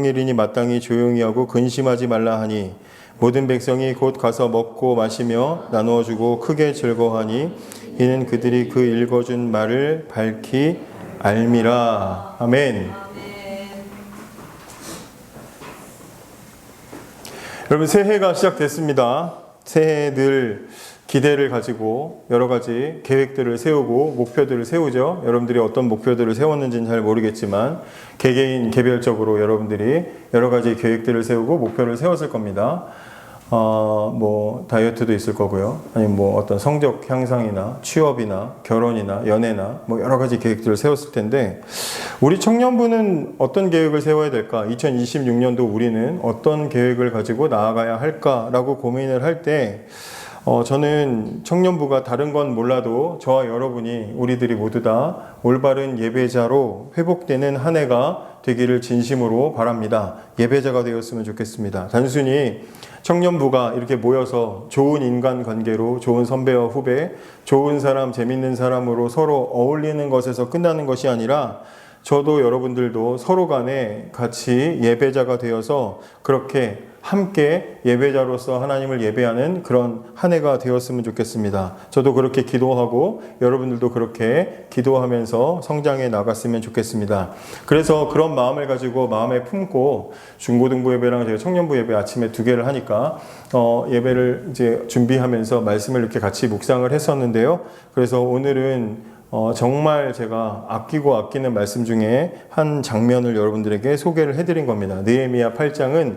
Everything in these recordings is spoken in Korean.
일이니 마땅히 조용히 하고 근심하지 말라 하니 모든 백성이 곧 가서 먹고 마시며 나누어 주고 크게 즐거워하니 이는 그들이 그 읽어준 말을 밝히 알미라. 아멘. 여러분, 새해가 시작됐습니다. 새해 늘 기대를 가지고 여러 가지 계획들을 세우고 목표들을 세우죠. 여러분들이 어떤 목표들을 세웠는지는 잘 모르겠지만 개개인 개별적으로 여러분들이 여러 가지 계획들을 세우고 목표를 세웠을 겁니다. 뭐 다이어트도 있을 거고요. 아니면 뭐 어떤 성적 향상이나 취업이나 결혼이나 연애나 뭐 여러 가지 계획들을 세웠을 텐데, 우리 청년부는 어떤 계획을 세워야 될까? 2026년도 우리는 어떤 계획을 가지고 나아가야 할까라고 고민을 할 때 저는 청년부가 다른 건 몰라도 저와 여러분이 우리들이 모두 다 올바른 예배자로 회복되는 한 해가 되기를 진심으로 바랍니다. 예배자가 되었으면 좋겠습니다. 단순히 청년부가 이렇게 모여서 좋은 인간관계로 좋은 선배와 후배, 좋은 사람, 재밌는 사람으로 서로 어울리는 것에서 끝나는 것이 아니라 저도 여러분들도 서로 간에 같이 예배자가 되어서 그렇게 함께 예배자로서 하나님을 예배하는 그런 한 해가 되었으면 좋겠습니다. 저도 그렇게 기도하고 여러분들도 그렇게 기도하면서 성장해 나갔으면 좋겠습니다. 그래서 그런 마음을 가지고 마음에 품고 중고등부 예배랑 제가 청년부 예배 아침에 2개를 하니까 예배를 이제 준비하면서 말씀을 이렇게 같이 묵상을 했었는데요. 그래서 오늘은 정말 제가 아끼고 아끼는 말씀 중에 한 장면을 여러분들에게 소개를 해드린 겁니다. 느헤미야 8장은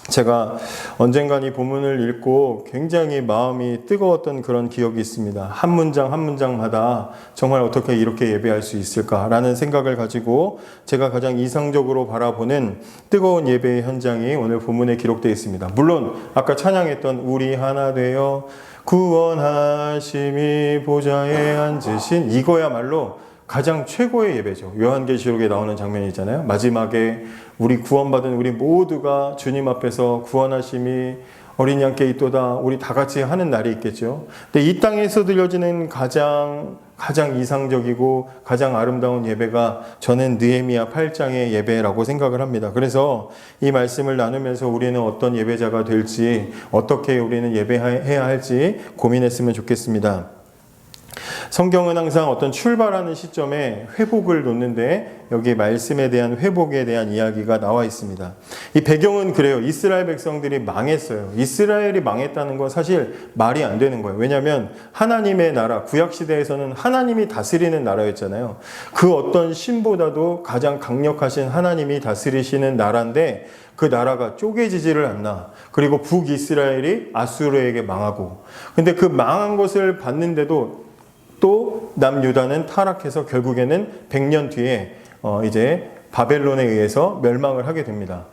제가 언젠간 이 본문을 읽고 굉장히 마음이 뜨거웠던 그런 기억이 있습니다. 한 문장 한 문장마다 정말 어떻게 이렇게 예배할 수 있을까라는 생각을 가지고 제가 가장 이상적으로 바라보는 뜨거운 예배의 현장이 오늘 본문에 기록되어 있습니다. 물론 아까 찬양했던 우리 하나 되어 구원하심이 보좌에 앉으신, 이거야말로 가장 최고의 예배죠. 요한계시록에 나오는 장면이 있잖아요. 마지막에 우리 구원받은 우리 모두가 주님 앞에서 구원하심이 어린 양께 있도다, 우리 다 같이 하는 날이 있겠죠. 근데 이 땅에서 들려지는 가장 이상적이고 가장 아름다운 예배가 저는 느헤미야 8장의 예배라고 생각을 합니다. 그래서 이 말씀을 나누면서 우리는 어떤 예배자가 될지, 어떻게 우리는 예배해야 할지 고민했으면 좋겠습니다. 성경은 항상 어떤 출발하는 시점에 회복을 놓는데 여기 말씀에 대한 회복에 대한 이야기가 나와 있습니다. 이 배경은 그래요. 이스라엘 백성들이 망했어요. 이스라엘이 망했다는 건 사실 말이 안 되는 거예요. 왜냐하면 하나님의 나라, 구약시대에서는 하나님이 다스리는 나라였잖아요. 그 어떤 신보다도 가장 강력하신 하나님이 다스리시는 나라인데 그 나라가 쪼개지지를 않나. 그리고 북이스라엘이 아수르에게 망하고, 근데 그 망한 것을 봤는데도 또 남유다는 타락해서 결국에는 100년 뒤에 이제 바벨론에 의해서 멸망을 하게 됩니다.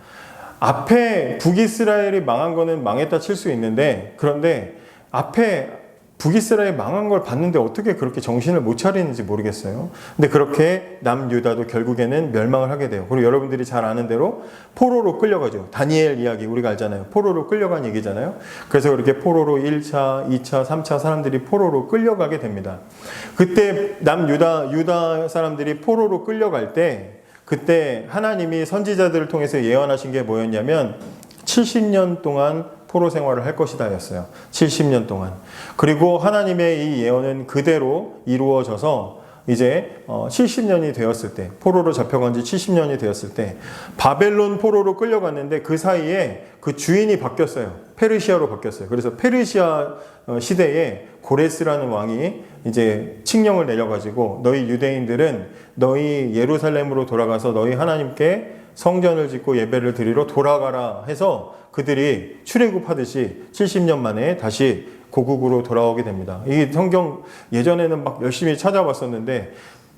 앞에 북이스라엘이 망한 거는 망했다 칠 수 있는데, 그런데 앞에 북이스라엘이 망한 걸 봤는데 어떻게 그렇게 정신을 못 차리는지 모르겠어요. 근데 그렇게 남유다도 결국에는 멸망을 하게 돼요. 그리고 여러분들이 잘 아는 대로 포로로 끌려가죠. 다니엘 이야기 우리가 알잖아요. 포로로 끌려간 얘기잖아요. 그래서 그렇게 포로로 1차, 2차, 3차 사람들이 포로로 끌려가게 됩니다. 그때 유다 사람들이 포로로 끌려갈 때, 그때 하나님이 선지자들을 통해서 예언하신 게 뭐였냐면 70년 동안 포로 생활을 할 것이다 였어요. 70년 동안. 그리고 하나님의 이 예언은 그대로 이루어져서 이제 70년이 되었을 때, 포로로 잡혀간 지 70년이 되었을 때 바벨론 포로로 끌려갔는데 그 사이에 그 주인이 바뀌었어요. 페르시아로 바뀌었어요. 그래서 페르시아 시대에 고레스라는 왕이 이제 칙령을 내려가지고 너희 유대인들은 너희 예루살렘으로 돌아가서 너희 하나님께 성전을 짓고 예배를 드리러 돌아가라 해서 그들이 출애굽하듯이 70년 만에 다시 고국으로 돌아오게 됩니다. 이 성경 예전에는 막 열심히 찾아봤었는데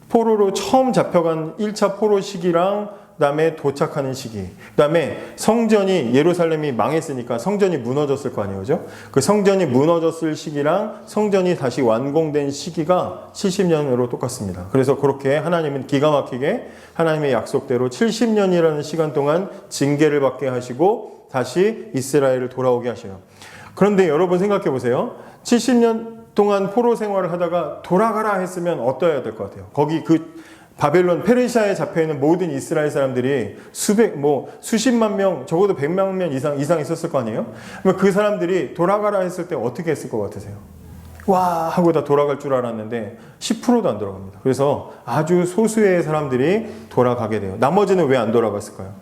포로로 처음 잡혀간 1차 포로 시기랑 그다음에 도착하는 시기, 그다음에 성전이, 예루살렘이 망했으니까 성전이 무너졌을 거 아니에요, 그죠? 그 성전이 무너졌을 시기랑 성전이 다시 완공된 시기가 70년으로 똑같습니다. 그래서 그렇게 하나님은 기가 막히게 하나님의 약속대로 70년이라는 시간 동안 징계를 받게 하시고 다시 이스라엘을 돌아오게 하셔요. 그런데 여러분 생각해 보세요. 70년 동안 포로 생활을 하다가 돌아가라 했으면 어떠해야 될 것 같아요? 거기 그 바벨론, 페르시아에 잡혀있는 모든 이스라엘 사람들이 수십만 명, 적어도 100만 명 이상 있었을 거 아니에요? 그러면 그 사람들이 돌아가라 했을 때 어떻게 했을 것 같으세요? 와! 하고 다 돌아갈 줄 알았는데 10%도 안 돌아갑니다. 그래서 아주 소수의 사람들이 돌아가게 돼요. 나머지는 왜 안 돌아갔을까요?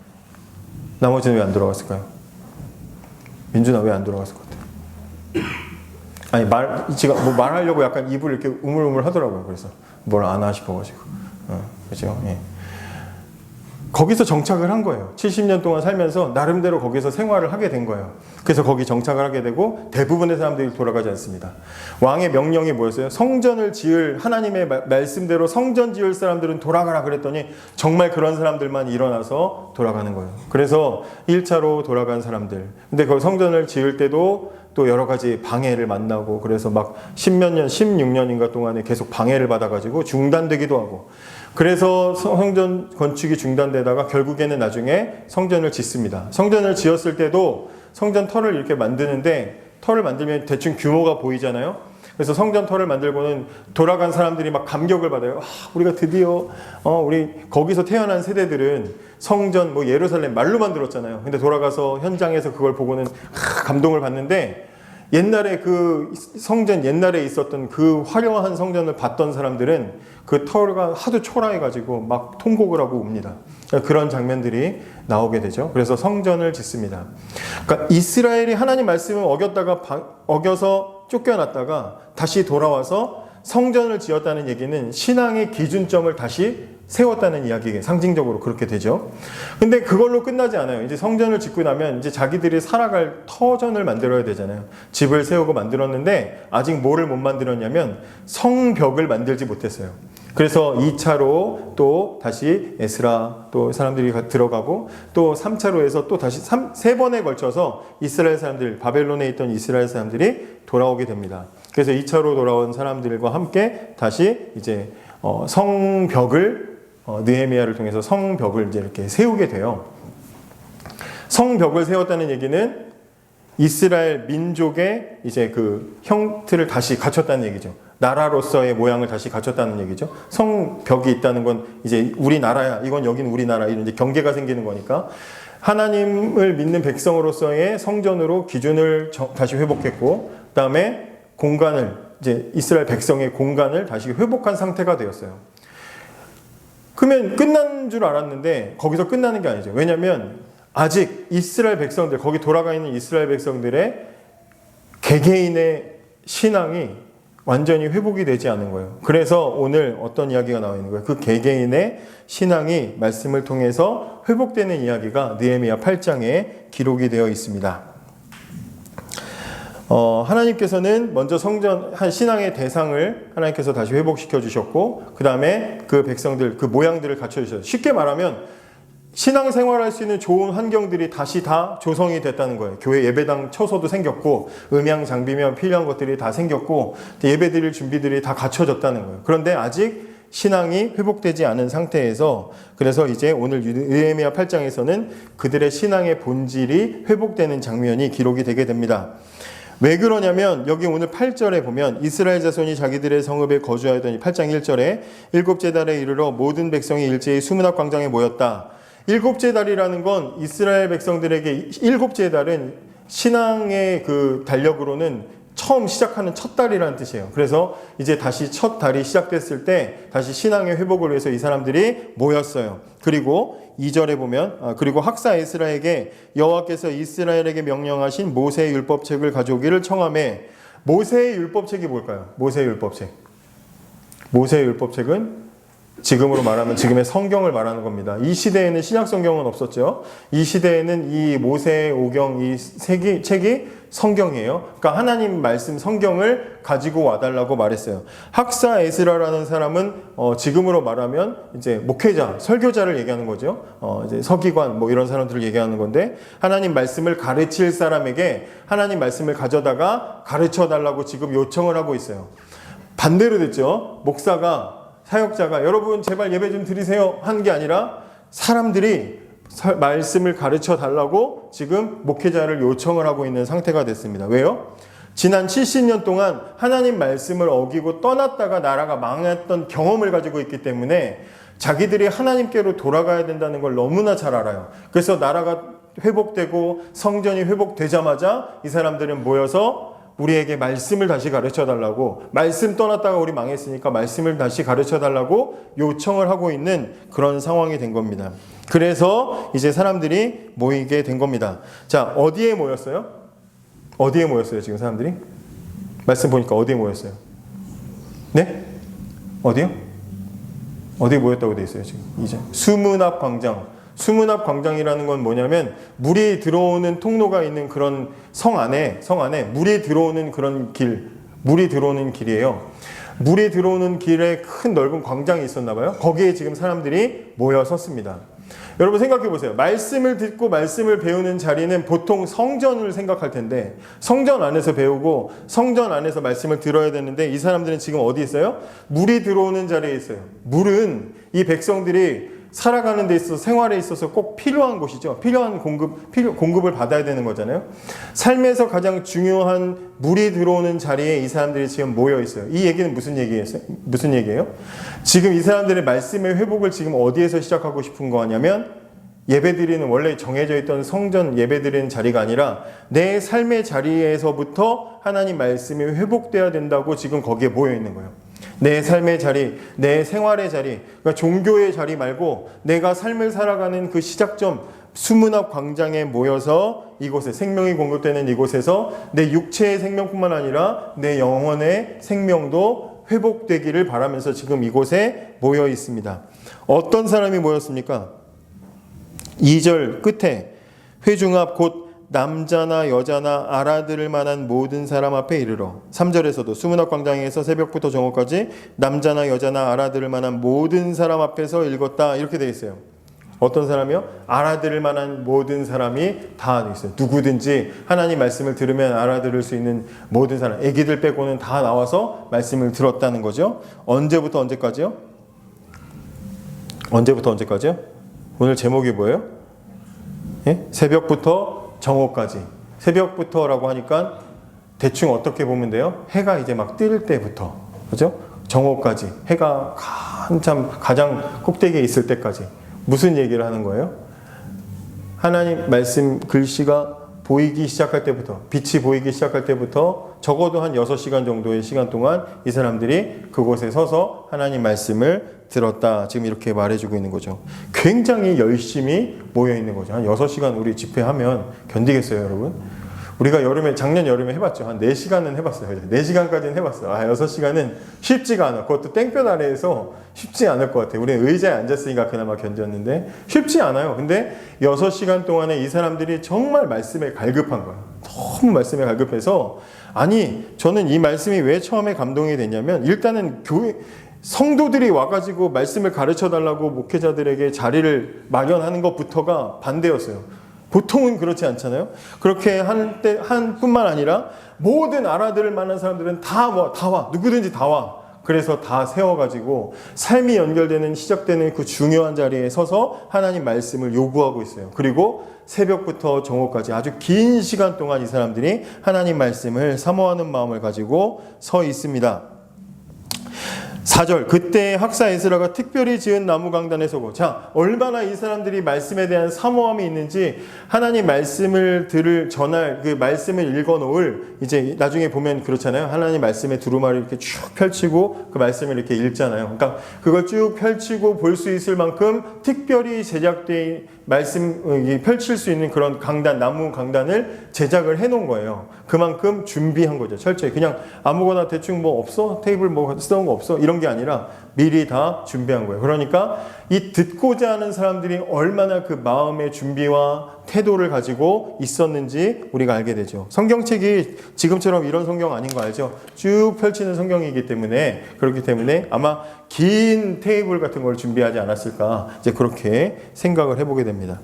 민준아, 왜 안 돌아갔을 것 같아요? 아니, 제가 말하려고 약간 입을 이렇게 우물우물 하더라고요. 그래서 뭘 안 하나 싶어가지고. 그죠? 예. 거기서 정착을 한 거예요. 70년 동안 살면서 나름대로 거기서 생활을 하게 된 거예요. 그래서 거기 정착을 하게 되고 대부분의 사람들이 돌아가지 않습니다. 왕의 명령이 뭐였어요? 성전을 지을 하나님의 말씀대로 성전 지을 사람들은 돌아가라 그랬더니 정말 그런 사람들만 일어나서 돌아가는 거예요. 그래서 1차로 돌아간 사람들. 근데 그 성전을 지을 때도 또 여러 가지 방해를 만나고 그래서 막 10몇 년, 16년인가 동안에 계속 방해를 받아가지고 중단되기도 하고 그래서 성전 건축이 중단되다가 결국에는 나중에 성전을 짓습니다. 성전을 지었을 때도 성전 터를 이렇게 만드는데 터를 만들면 대충 규모가 보이잖아요. 그래서 성전 터를 만들고는 돌아간 사람들이 막 감격을 받아요. 우리가 드디어 우리 거기서 태어난 세대들은 성전 예루살렘 말로만 들었잖아요. 근데 돌아가서 현장에서 그걸 보고는 감동을 받는데 옛날에 그 성전 옛날에 있었던 그 화려한 성전을 봤던 사람들은 그 터가 하도 초라해가지고 막 통곡을 하고 웁니다. 그런 장면들이 나오게 되죠. 그래서 성전을 짓습니다. 그러니까 이스라엘이 하나님 말씀을 어겨서 쫓겨났다가 다시 돌아와서 성전을 지었다는 얘기는 신앙의 기준점을 다시 세웠다는 이야기가 상징적으로 그렇게 되죠. 근데 그걸로 끝나지 않아요. 이제 성전을 짓고 나면 이제 자기들이 살아갈 터전을 만들어야 되잖아요. 집을 세우고 만들었는데 아직 뭐를 못 만들었냐면 성벽을 만들지 못했어요. 그래서 2차로 또 다시 에스라 또 사람들이 들어가고 또 3차로 해서 또 다시 3번에 걸쳐서 이스라엘 사람들, 바벨론에 있던 이스라엘 사람들이 돌아오게 됩니다. 그래서 2차로 돌아온 사람들과 함께 다시 이제 성벽을 느헤미야를 통해서 성벽을 이제 이렇게 세우게 돼요. 성벽을 세웠다는 얘기는 이스라엘 민족의 이제 그 형태를 다시 갖췄다는 얘기죠. 나라로서의 모양을 다시 갖췄다는 얘기죠. 성벽이 있다는 건 이제 우리나라야. 이건 여긴 우리나라. 이런 이제 경계가 생기는 거니까 하나님을 믿는 백성으로서의 성전으로 기준을 다시 회복했고, 그다음에 공간을 이제 이스라엘 백성의 공간을 다시 회복한 상태가 되었어요. 그러면 끝난 줄 알았는데 거기서 끝나는 게 아니죠. 왜냐하면 아직 이스라엘 백성들, 거기 돌아가 있는 이스라엘 백성들의 개개인의 신앙이 완전히 회복이 되지 않은 거예요. 그래서 오늘 어떤 이야기가 나와 있는 거예요? 그 개개인의 신앙이 말씀을 통해서 회복되는 이야기가 느헤미야 8장에 기록이 되어 있습니다. 하나님께서는 먼저 성전 신앙의 대상을 하나님께서 다시 회복시켜 주셨고, 그 다음에 그 백성들 그 모양들을 갖춰 주셨어요. 쉽게 말하면 신앙생활할 수 있는 좋은 환경들이 다시 다 조성이 됐다는 거예요. 교회 예배당 처소도 생겼고, 음향 장비며 필요한 것들이 다 생겼고, 예배드릴 준비들이 다 갖춰졌다는 거예요. 그런데 아직 신앙이 회복되지 않은 상태에서, 그래서 이제 오늘 느헤미야 8장에서는 그들의 신앙의 본질이 회복되는 장면이 기록이 되게 됩니다. 왜 그러냐면 여기 오늘 8절에 보면 이스라엘 자손이 자기들의 성읍에 거주하였더니 8장 1절에 일곱째 달에 이르러 모든 백성이 일제히 수문학 광장에 모였다. 일곱째 달이라는 건 이스라엘 백성들에게 일곱째 달은 신앙의 그 달력으로는 처음 시작하는 첫 달이라는 뜻이에요. 그래서 이제 다시 첫 달이 시작됐을 때 다시 신앙의 회복을 위해서 이 사람들이 모였어요. 그리고 2절에 보면 그리고 학사 에스라에게 여호와께서 이스라엘에게 명령하신 모세의 율법책을 가져오기를 청하매. 모세의 율법책이 뭘까요? 모세의 율법책. 모세의 율법책은 지금으로 말하면 지금의 성경을 말하는 겁니다. 이 시대에는 신약 성경은 없었죠. 이 시대에는 이 모세의 오경 이 책이 성경이에요. 그러니까 하나님 말씀 성경을 가지고 와달라고 말했어요. 학사 에스라라는 사람은 지금으로 말하면 이제 목회자, 설교자를 얘기하는 거죠. 이제 서기관 뭐 이런 사람들을 얘기하는 건데, 하나님 말씀을 가르칠 사람에게 하나님 말씀을 가져다가 가르쳐 달라고 지금 요청을 하고 있어요. 반대로 됐죠. 목사가 사역자가 여러분 제발 예배 좀 드리세요 한 게 아니라 사람들이 말씀을 가르쳐 달라고 지금 목회자를 요청을 하고 있는 상태가 됐습니다. 왜요? 지난 70년 동안 하나님 말씀을 어기고 떠났다가 나라가 망했던 경험을 가지고 있기 때문에 자기들이 하나님께로 돌아가야 된다는 걸 너무나 잘 알아요. 그래서 나라가 회복되고 성전이 회복되자마자 이 사람들은 모여서 우리에게 말씀을 다시 가르쳐 달라고, 말씀 떠났다가 우리 망했으니까 말씀을 다시 가르쳐 달라고 요청을 하고 있는 그런 상황이 된 겁니다. 그래서 이제 사람들이 모이게 된 겁니다. 자, 어디에 모였어요? 어디에 모였어요, 지금 사람들이? 말씀 보니까 어디에 모였어요? 네? 어디요? 어디에 모였다고 돼 있어요, 지금? 이제 수문 앞 광장. 수문 앞 광장이라는 건 뭐냐면 물이 들어오는 통로가 있는 그런 성 안에 물이 들어오는 그런 길, 물이 들어오는 길이에요. 물이 들어오는 길에 큰 넓은 광장이 있었나 봐요. 거기에 지금 사람들이 모여 섰습니다. 여러분 생각해 보세요. 말씀을 듣고 말씀을 배우는 자리는 보통 성전을 생각할 텐데, 성전 안에서 배우고 성전 안에서 말씀을 들어야 되는데, 이 사람들은 지금 어디 있어요? 물이 들어오는 자리에 있어요. 물은 이 백성들이 살아가는 데 있어서, 생활에 있어서 꼭 필요한 곳이죠. 필요한 공급을 받아야 되는 거잖아요. 삶에서 가장 중요한 물이 들어오는 자리에 이 사람들이 지금 모여 있어요. 이 얘기는 무슨 얘기예요? 지금 이 사람들의 말씀의 회복을 지금 어디에서 시작하고 싶은 거냐면, 예배드리는, 원래 정해져 있던 성전 예배드리는 자리가 아니라 내 삶의 자리에서부터 하나님 말씀이 회복돼야 된다고 지금 거기에 모여 있는 거예요. 내 삶의 자리, 내 생활의 자리, 그러니까 종교의 자리 말고 내가 삶을 살아가는 그 시작점, 수문 앞 광장에 모여서 이곳에 생명이 공급되는 이곳에서 내 육체의 생명뿐만 아니라 내 영혼의 생명도 회복되기를 바라면서 지금 이곳에 모여 있습니다. 어떤 사람이 모였습니까? 2절 끝에 회중 앞 곧 남자나 여자나 알아들을 만한 모든 사람 앞에 이르러. 3절에서도 수문 앞 광장에서 새벽부터 정오까지 남자나 여자나 알아들을 만한 모든 사람 앞에서 읽었다, 이렇게 되어 있어요. 어떤 사람이요? 알아들을 만한 모든 사람이 다 있어요. 누구든지 하나님 말씀을 들으면 알아들을 수 있는 모든 사람, 애기들 빼고는 다 나와서 말씀을 들었다는 거죠. 언제부터 언제까지요? 언제부터 언제까지요? 오늘 제목이 뭐예요? 예? 새벽부터 정오까지. 새벽부터라고 하니까 대충 어떻게 보면 돼요? 해가 이제 막 뜰 때부터, 그죠? 정오까지. 해가 한참 가장 꼭대기에 있을 때까지. 무슨 얘기를 하는 거예요? 하나님 말씀 글씨가 보이기 시작할 때부터, 빛이 보이기 시작할 때부터 적어도 한 6시간 정도의 시간 동안 이 사람들이 그곳에 서서 하나님 말씀을 들었다. 지금 이렇게 말해주고 있는 거죠. 굉장히 열심히 모여 있는 거죠. 한 6시간 우리 집회하면 견디겠어요, 여러분? 우리가 작년 여름에 해봤죠. 한 4시간은 해봤어요. 4시간까지는 해봤어요. 6시간은 쉽지가 않아. 그것도 땡볕 아래에서 쉽지 않을 것 같아요. 우리는 의자에 앉았으니까 그나마 견뎠는데 쉽지 않아요. 근데 6시간 동안에 이 사람들이 정말 말씀에 갈급한 거예요. 너무 말씀에 갈급해서, 아니, 저는 이 말씀이 왜 처음에 감동이 됐냐면, 일단은 성도들이 와가지고 말씀을 가르쳐 달라고 목회자들에게 자리를 마련하는 것부터가 반대였어요. 보통은 그렇지 않잖아요. 그렇게 한 뿐만 아니라 모든 알아들을 만한 사람들은 다 와. 누구든지 다 와. 그래서 다 세워가지고 삶이 연결되는, 시작되는 그 중요한 자리에 서서 하나님 말씀을 요구하고 있어요. 그리고 새벽부터 정오까지 아주 긴 시간 동안 이 사람들이 하나님 말씀을 사모하는 마음을 가지고 서 있습니다. 4절, 그때 학사 에스라가 특별히 지은 나무 강단에 서고. 자, 얼마나 이 사람들이 말씀에 대한 사모함이 있는지, 하나님 말씀을 전할, 그 말씀을 읽어놓을, 이제 나중에 보면 그렇잖아요. 하나님 말씀의 두루마리를 이렇게 쭉 펼치고 그 말씀을 이렇게 읽잖아요. 그러니까 그걸 쭉 펼치고 볼 수 있을 만큼 특별히 제작된 말씀 펼칠 수 있는 그런 강단, 나무 강단을 제작을 해놓은 거예요. 그만큼 준비한 거죠. 철저히. 그냥 아무거나 대충 뭐 없어? 테이블 뭐 써온 거 없어? 이런 게 아니라 미리 다 준비한 거예요. 그러니까 이 듣고자 하는 사람들이 얼마나 그 마음의 준비와 태도를 가지고 있었는지 우리가 알게 되죠. 성경책이 지금처럼 이런 성경 아닌 거 알죠? 쭉 펼치는 성경이기 때문에, 그렇기 때문에 아마 긴 테이블 같은 걸 준비하지 않았을까, 이제 그렇게 생각을 해보게 됩니다.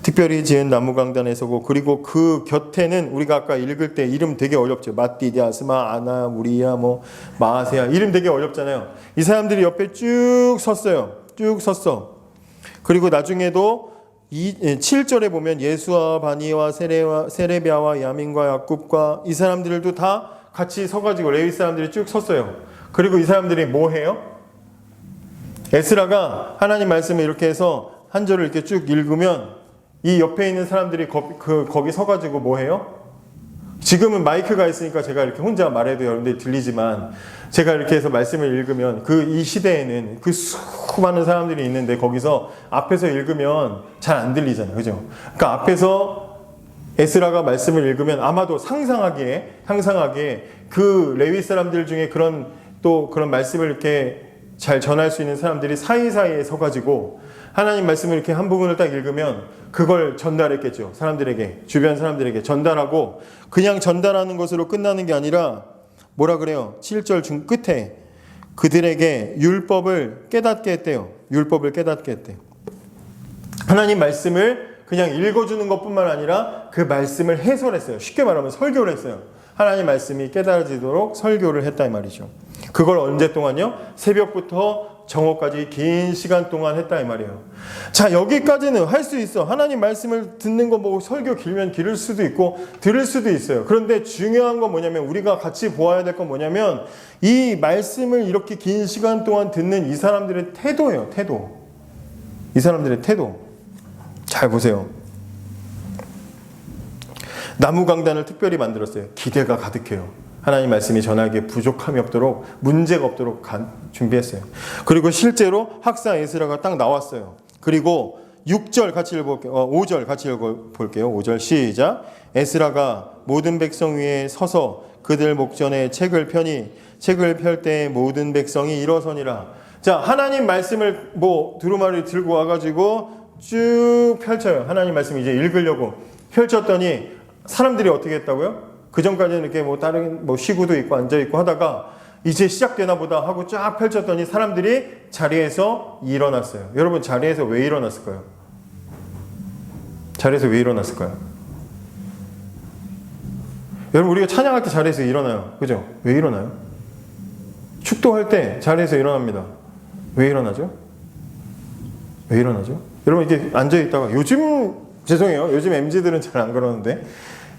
특별히 지은 나무 강단에 서고, 그리고 그 곁에는 우리가 아까 읽을 때 이름 되게 어렵죠. 마띠디아, 스마, 아나, 무리야, 마아세야, 이름 되게 어렵잖아요. 이 사람들이 옆에 쭉 섰어요. 쭉 섰어. 그리고 나중에도 7절에 보면 예수와 바니와 세레비아와 야민과 야굽과 이 사람들도 다 같이 서가지고 레위 사람들이 쭉 섰어요. 그리고 이 사람들이 뭐 해요? 에스라가 하나님 말씀을 이렇게 해서 한 절을 이렇게 쭉 읽으면 이 옆에 있는 사람들이 거기 서가지고 뭐 해요? 지금은 마이크가 있으니까 제가 이렇게 혼자 말해도 여러분들이 들리지만 제가 이렇게 해서 말씀을 읽으면 이 시대에는 그 수많은 사람들이 있는데 거기서 앞에서 읽으면 잘 안 들리잖아요. 그죠? 그러니까 앞에서 에스라가 말씀을 읽으면 아마도 상상하기에 그 레위 사람들 중에 그런 말씀을 이렇게 잘 전할 수 있는 사람들이 사이사이에 서가지고 하나님 말씀을 이렇게 한 부분을 딱 읽으면 그걸 전달했겠죠. 사람들에게, 주변 사람들에게 전달하고 그냥 전달하는 것으로 끝나는 게 아니라 뭐라 그래요? 7절 끝에 그들에게 율법을 깨닫게 했대요. 율법을 깨닫게 했대요. 하나님 말씀을 그냥 읽어주는 것뿐만 아니라 그 말씀을 해설했어요. 쉽게 말하면 설교를 했어요. 하나님 말씀이 깨달아지도록 설교를 했다 이 말이죠. 그걸 언제 동안요? 새벽부터 정오까지 긴 시간 동안 했다 이 말이에요. 자, 여기까지는 할 수 있어. 하나님 말씀을 듣는 거 보고 설교 길면 길을 수도 있고 들을 수도 있어요. 그런데 중요한 건 뭐냐면 우리가 같이 보아야 될 건 뭐냐면 이 말씀을 이렇게 긴 시간 동안 듣는 이 사람들의 태도예요. 태도. 이 사람들의 태도. 잘 보세요. 나무 강단을 특별히 만들었어요. 기대가 가득해요. 하나님 말씀이 전하기에 부족함이 없도록, 문제가 없도록 준비했어요. 그리고 실제로 학사 에스라가 딱 나왔어요. 그리고 6절 같이 읽어볼게요. 5절 같이 읽어볼게요. 5절 시작. 에스라가 모든 백성 위에 서서 그들 목전에 책을 펴니 책을 펼 때 모든 백성이 일어서니라. 자, 하나님 말씀을 두루마리 들고 와가지고 쭉 펼쳐요. 하나님 말씀 이제 읽으려고 펼쳤더니 사람들이 어떻게 했다고요? 그 전까지는 이렇게 다른 시구도 있고 앉아있고 하다가 이제 시작되나 보다 하고 쫙 펼쳤더니 사람들이 자리에서 일어났어요. 여러분 자리에서 왜 일어났을까요? 자리에서 왜 일어났을까요? 여러분 우리가 찬양할 때 자리에서 일어나요. 그죠? 왜 일어나요? 축도할 때 자리에서 일어납니다. 왜 일어나죠? 왜 일어나죠? 여러분 이렇게 앉아있다가 죄송해요. 요즘 MZ들은 잘 안 그러는데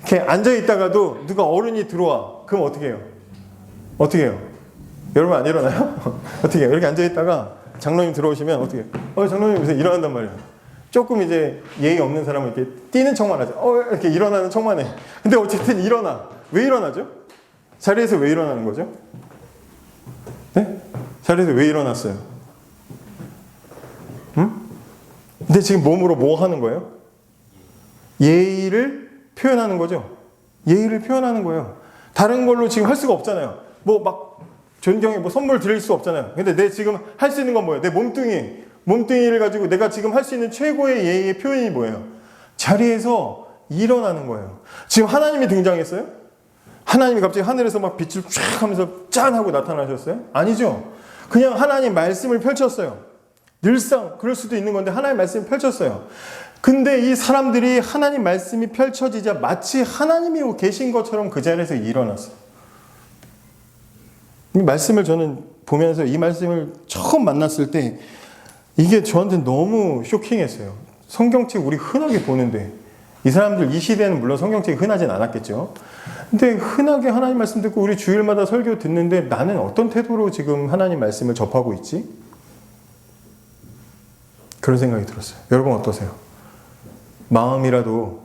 이렇게 앉아있다가도 누가 어른이 들어와. 그럼 어떻게 해요? 어떻게 해요? 여러분 안 일어나요? 어떻게 해요? 이렇게 앉아있다가 장로님 들어오시면 어떻게 해요? 장로님 무슨 일어난단 말이에요. 조금 이제 예의 없는 사람은 이렇게 뛰는 척만 하죠. 이렇게 일어나는 척만 해. 근데 어쨌든 일어나. 왜 일어나죠? 자리에서 왜 일어나는 거죠? 네? 자리에서 왜 일어났어요? 응? 근데 지금 몸으로 뭐 하는 거예요? 예의를 표현하는 거죠. 예의를 표현하는 거예요. 다른 걸로 지금 할 수가 없잖아요. 존경에 선물 드릴 수 없잖아요. 근데 내 지금 할 수 있는 건 뭐예요? 내 몸뚱이를 가지고 내가 지금 할 수 있는 최고의 예의의 표현이 뭐예요? 자리에서 일어나는 거예요. 지금 하나님이 등장했어요? 하나님이 갑자기 하늘에서 빛을 쫙 하면서 짠 하고 나타나셨어요? 아니죠. 그냥 하나님 말씀을 펼쳤어요. 늘상 그럴 수도 있는 건데 하나님 말씀을 펼쳤어요. 근데 이 사람들이 하나님 말씀이 펼쳐지자 마치 하나님이 계신 것처럼 그 자리에서 일어났어요. 이 말씀을 저는 보면서 이 말씀을 처음 만났을 때 이게 저한테 너무 쇼킹했어요. 성경책 우리 흔하게 보는데 이 사람들 이 시대에는 물론 성경책이 흔하진 않았겠죠. 근데 흔하게 하나님 말씀 듣고 우리 주일마다 설교 듣는데 나는 어떤 태도로 지금 하나님 말씀을 접하고 있지? 그런 생각이 들었어요. 여러분 어떠세요? 마음이라도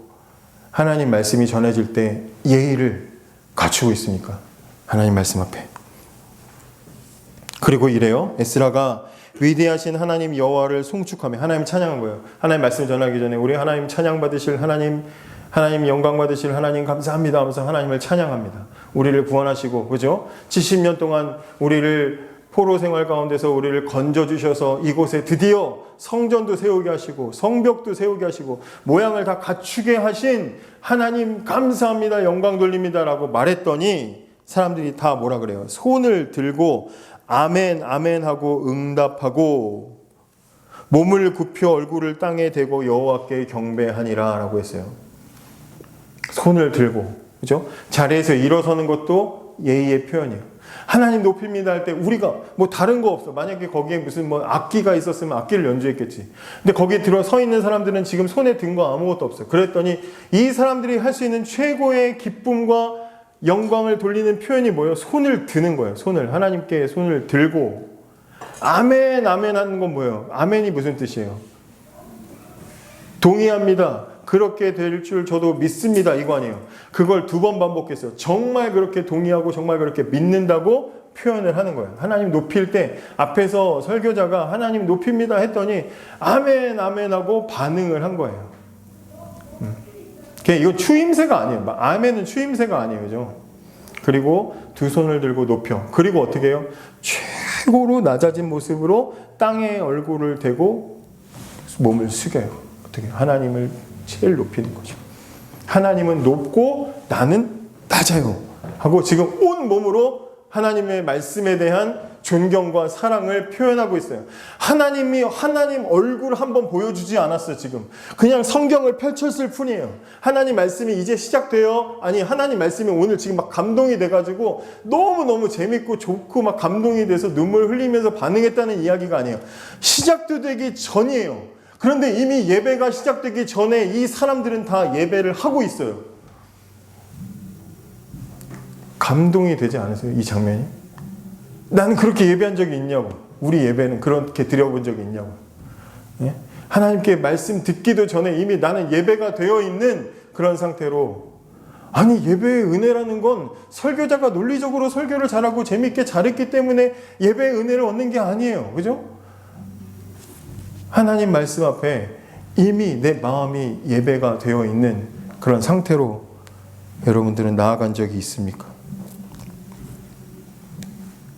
하나님 말씀이 전해질 때 예의를 갖추고 있습니까? 하나님 말씀 앞에. 그리고 이래요. 에스라가 위대하신 하나님 여호와를 송축하며 하나님 찬양한 거예요. 하나님 말씀 전하기 전에 우리 하나님 찬양 받으실 하나님 영광 받으실 하나님 감사합니다 하면서 하나님을 찬양합니다. 우리를 구원하시고 그죠? 70년 동안 우리를 포로 생활 가운데서 우리를 건져주셔서 이곳에 드디어 성전도 세우게 하시고 성벽도 세우게 하시고 모양을 다 갖추게 하신 하나님 감사합니다 영광 돌립니다 라고 말했더니 사람들이 다 뭐라 그래요? 손을 들고 아멘 아멘 하고 응답하고 몸을 굽혀 얼굴을 땅에 대고 여호와께 경배하니라 라고 했어요. 손을 들고 그죠? 자리에서 일어서는 것도 예의의 표현이에요. 하나님 높입니다 할 때 우리가 다른 거 없어. 만약에 거기에 무슨 악기가 있었으면 악기를 연주했겠지. 근데 거기에 서 있는 사람들은 지금 손에 든 거 아무것도 없어요. 그랬더니 이 사람들이 할 수 있는 최고의 기쁨과 영광을 돌리는 표현이 뭐예요? 손을 드는 거예요. 하나님께 손을 들고 아멘, 아멘 하는 건 뭐예요? 아멘이 무슨 뜻이에요? 동의합니다. 그렇게 될 줄 저도 믿습니다. 이거 아니에요. 그걸 2번 반복했어요. 정말 그렇게 동의하고 정말 그렇게 믿는다고 표현을 하는 거예요. 하나님 높일 때 앞에서 설교자가 하나님 높입니다 했더니 아멘, 아멘 하고 반응을 한 거예요. 이거 추임새가 아니에요. 아멘은 추임새가 아니에요. 그죠? 그리고 2 손을 들고 높여. 그리고 어떻게 해요? 최고로 낮아진 모습으로 땅에 얼굴을 대고 몸을 숙여요. 어떻게 해요? 하나님을 제일 높이는 거죠. 하나님은 높고 나는 낮아요. 하고 지금 온 몸으로 하나님의 말씀에 대한 존경과 사랑을 표현하고 있어요. 하나님 얼굴 한번 보여주지 않았어요, 지금. 그냥 성경을 펼쳤을 뿐이에요. 하나님 말씀이 이제 시작돼요. 아니, 하나님 말씀이 오늘 지금 막 감동이 돼가지고 너무너무 재밌고 좋고 막 감동이 돼서 눈물 흘리면서 반응했다는 이야기가 아니에요. 시작도 되기 전이에요. 그런데 이미 예배가 시작되기 전에 이 사람들은 다 예배를 하고 있어요. 감동이 되지 않으세요? 이 장면이? 나는 그렇게 예배한 적이 있냐고. 우리 예배는 그렇게 드려본 적이 있냐고. 예? 하나님께 말씀 듣기도 전에 이미 나는 예배가 되어 있는 그런 상태로. 아니, 예배의 은혜라는 건 설교자가 논리적으로 설교를 잘하고 재밌게 잘했기 때문에 예배의 은혜를 얻는 게 아니에요. 그죠? 하나님 말씀 앞에 이미 내 마음이 예배가 되어 있는 그런 상태로 여러분들은 나아간 적이 있습니까?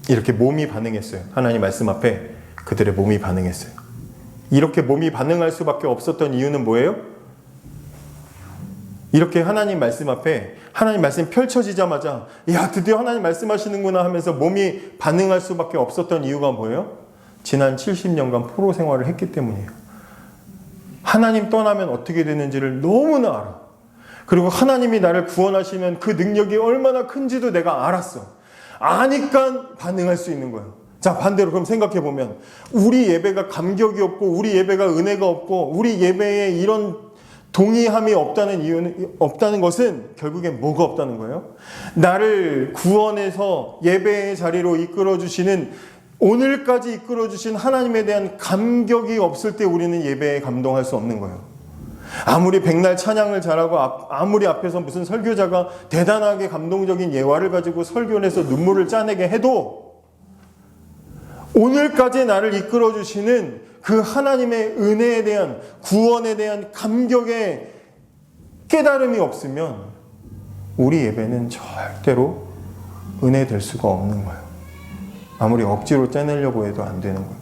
이렇게 몸이 반응했어요. 하나님 말씀 앞에 그들의 몸이 반응했어요. 이렇게 몸이 반응할 수밖에 없었던 이유는 뭐예요? 이렇게 하나님 말씀 앞에 하나님 말씀 펼쳐지자마자 야, 드디어 하나님 말씀하시는구나 하면서 몸이 반응할 수밖에 없었던 이유가 뭐예요? 지난 70년간 포로 생활을 했기 때문이에요. 하나님 떠나면 어떻게 되는지를 너무나 알아. 그리고 하나님이 나를 구원하시는 그 능력이 얼마나 큰지도 내가 알았어. 아니까 반응할 수 있는 거예요. 자, 반대로 그럼 생각해 보면 우리 예배가 감격이 없고 우리 예배가 은혜가 없고 우리 예배에 이런 동의함이 없다는 것은 결국엔 뭐가 없다는 거예요? 나를 구원해서 예배의 자리로 이끌어 주시는 오늘까지 이끌어 주신 하나님에 대한 감격이 없을 때 우리는 예배에 감동할 수 없는 거예요. 아무리 백날 찬양을 잘하고 아무리 앞에서 무슨 설교자가 대단하게 감동적인 예화를 가지고 설교를 해서 눈물을 짜내게 해도 오늘까지 나를 이끌어 주시는 그 하나님의 은혜에 대한 구원에 대한 감격의 깨달음이 없으면 우리 예배는 절대로 은혜될 수가 없는 거예요. 아무리 억지로 짜내려고 해도 안 되는 거예요.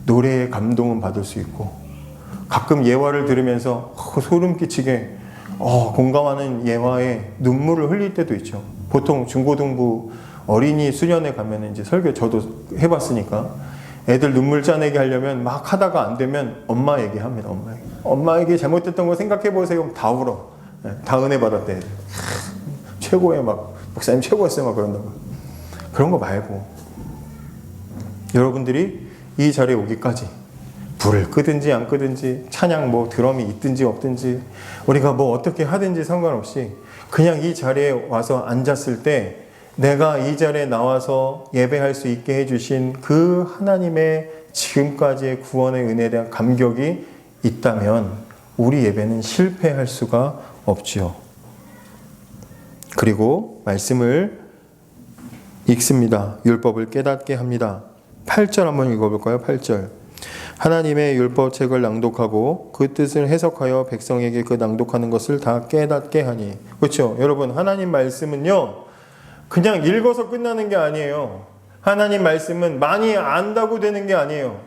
노래의 감동은 받을 수 있고 가끔 예화를 들으면서 소름 끼치게 공감하는 예화에 눈물을 흘릴 때도 있죠. 보통 중고등부 어린이 수련회 가면 이제 설교 저도 해봤으니까 애들 눈물 짜내게 하려면 막 하다가 안 되면 엄마 얘기합니다. 엄마에게 잘못됐던 거 생각해 보세요. 그럼 다 울어. 다 은혜 받았대. 애들. 최고의 목사님 최고였어요. 막 그런다고. 그런 거 말고 여러분들이 이 자리에 오기까지 불을 끄든지 안 끄든지 찬양 드럼이 있든지 없든지 우리가 어떻게 하든지 상관없이 그냥 이 자리에 와서 앉았을 때 내가 이 자리에 나와서 예배할 수 있게 해주신 그 하나님의 지금까지의 구원의 은혜에 대한 감격이 있다면 우리 예배는 실패할 수가 없지요. 그리고 말씀을 읽습니다. 율법을 깨닫게 합니다. 8절 한번 읽어볼까요? 8절. 하나님의 율법책을 낭독하고 그 뜻을 해석하여 백성에게 그 낭독하는 것을 다 깨닫게 하니. 그렇죠? 여러분, 하나님 말씀은요 그냥 읽어서 끝나는 게 아니에요. 하나님 말씀은 많이 안다고 되는 게 아니에요.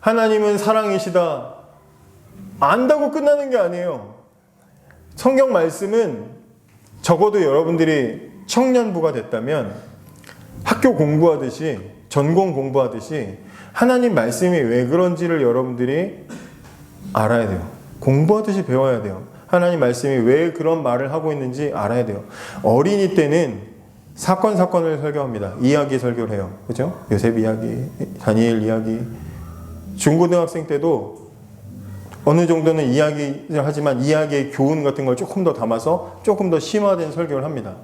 하나님은 사랑이시다 안다고 끝나는 게 아니에요. 성경 말씀은 적어도 여러분들이 청년부가 됐다면 학교 공부하듯이 전공 공부하듯이 하나님 말씀이 왜 그런지를 여러분들이 알아야 돼요. 공부하듯이 배워야 돼요. 하나님 말씀이 왜 그런 말을 하고 있는지 알아야 돼요. 어린이 때는 사건을 설교합니다. 이야기 설교를 해요. 그죠? 요셉 이야기, 다니엘 이야기. 중고등학생 때도 어느 정도는 이야기를 하지만 이야기의 교훈 같은 걸 조금 더 담아서 조금 더 심화된 설교를 합니다.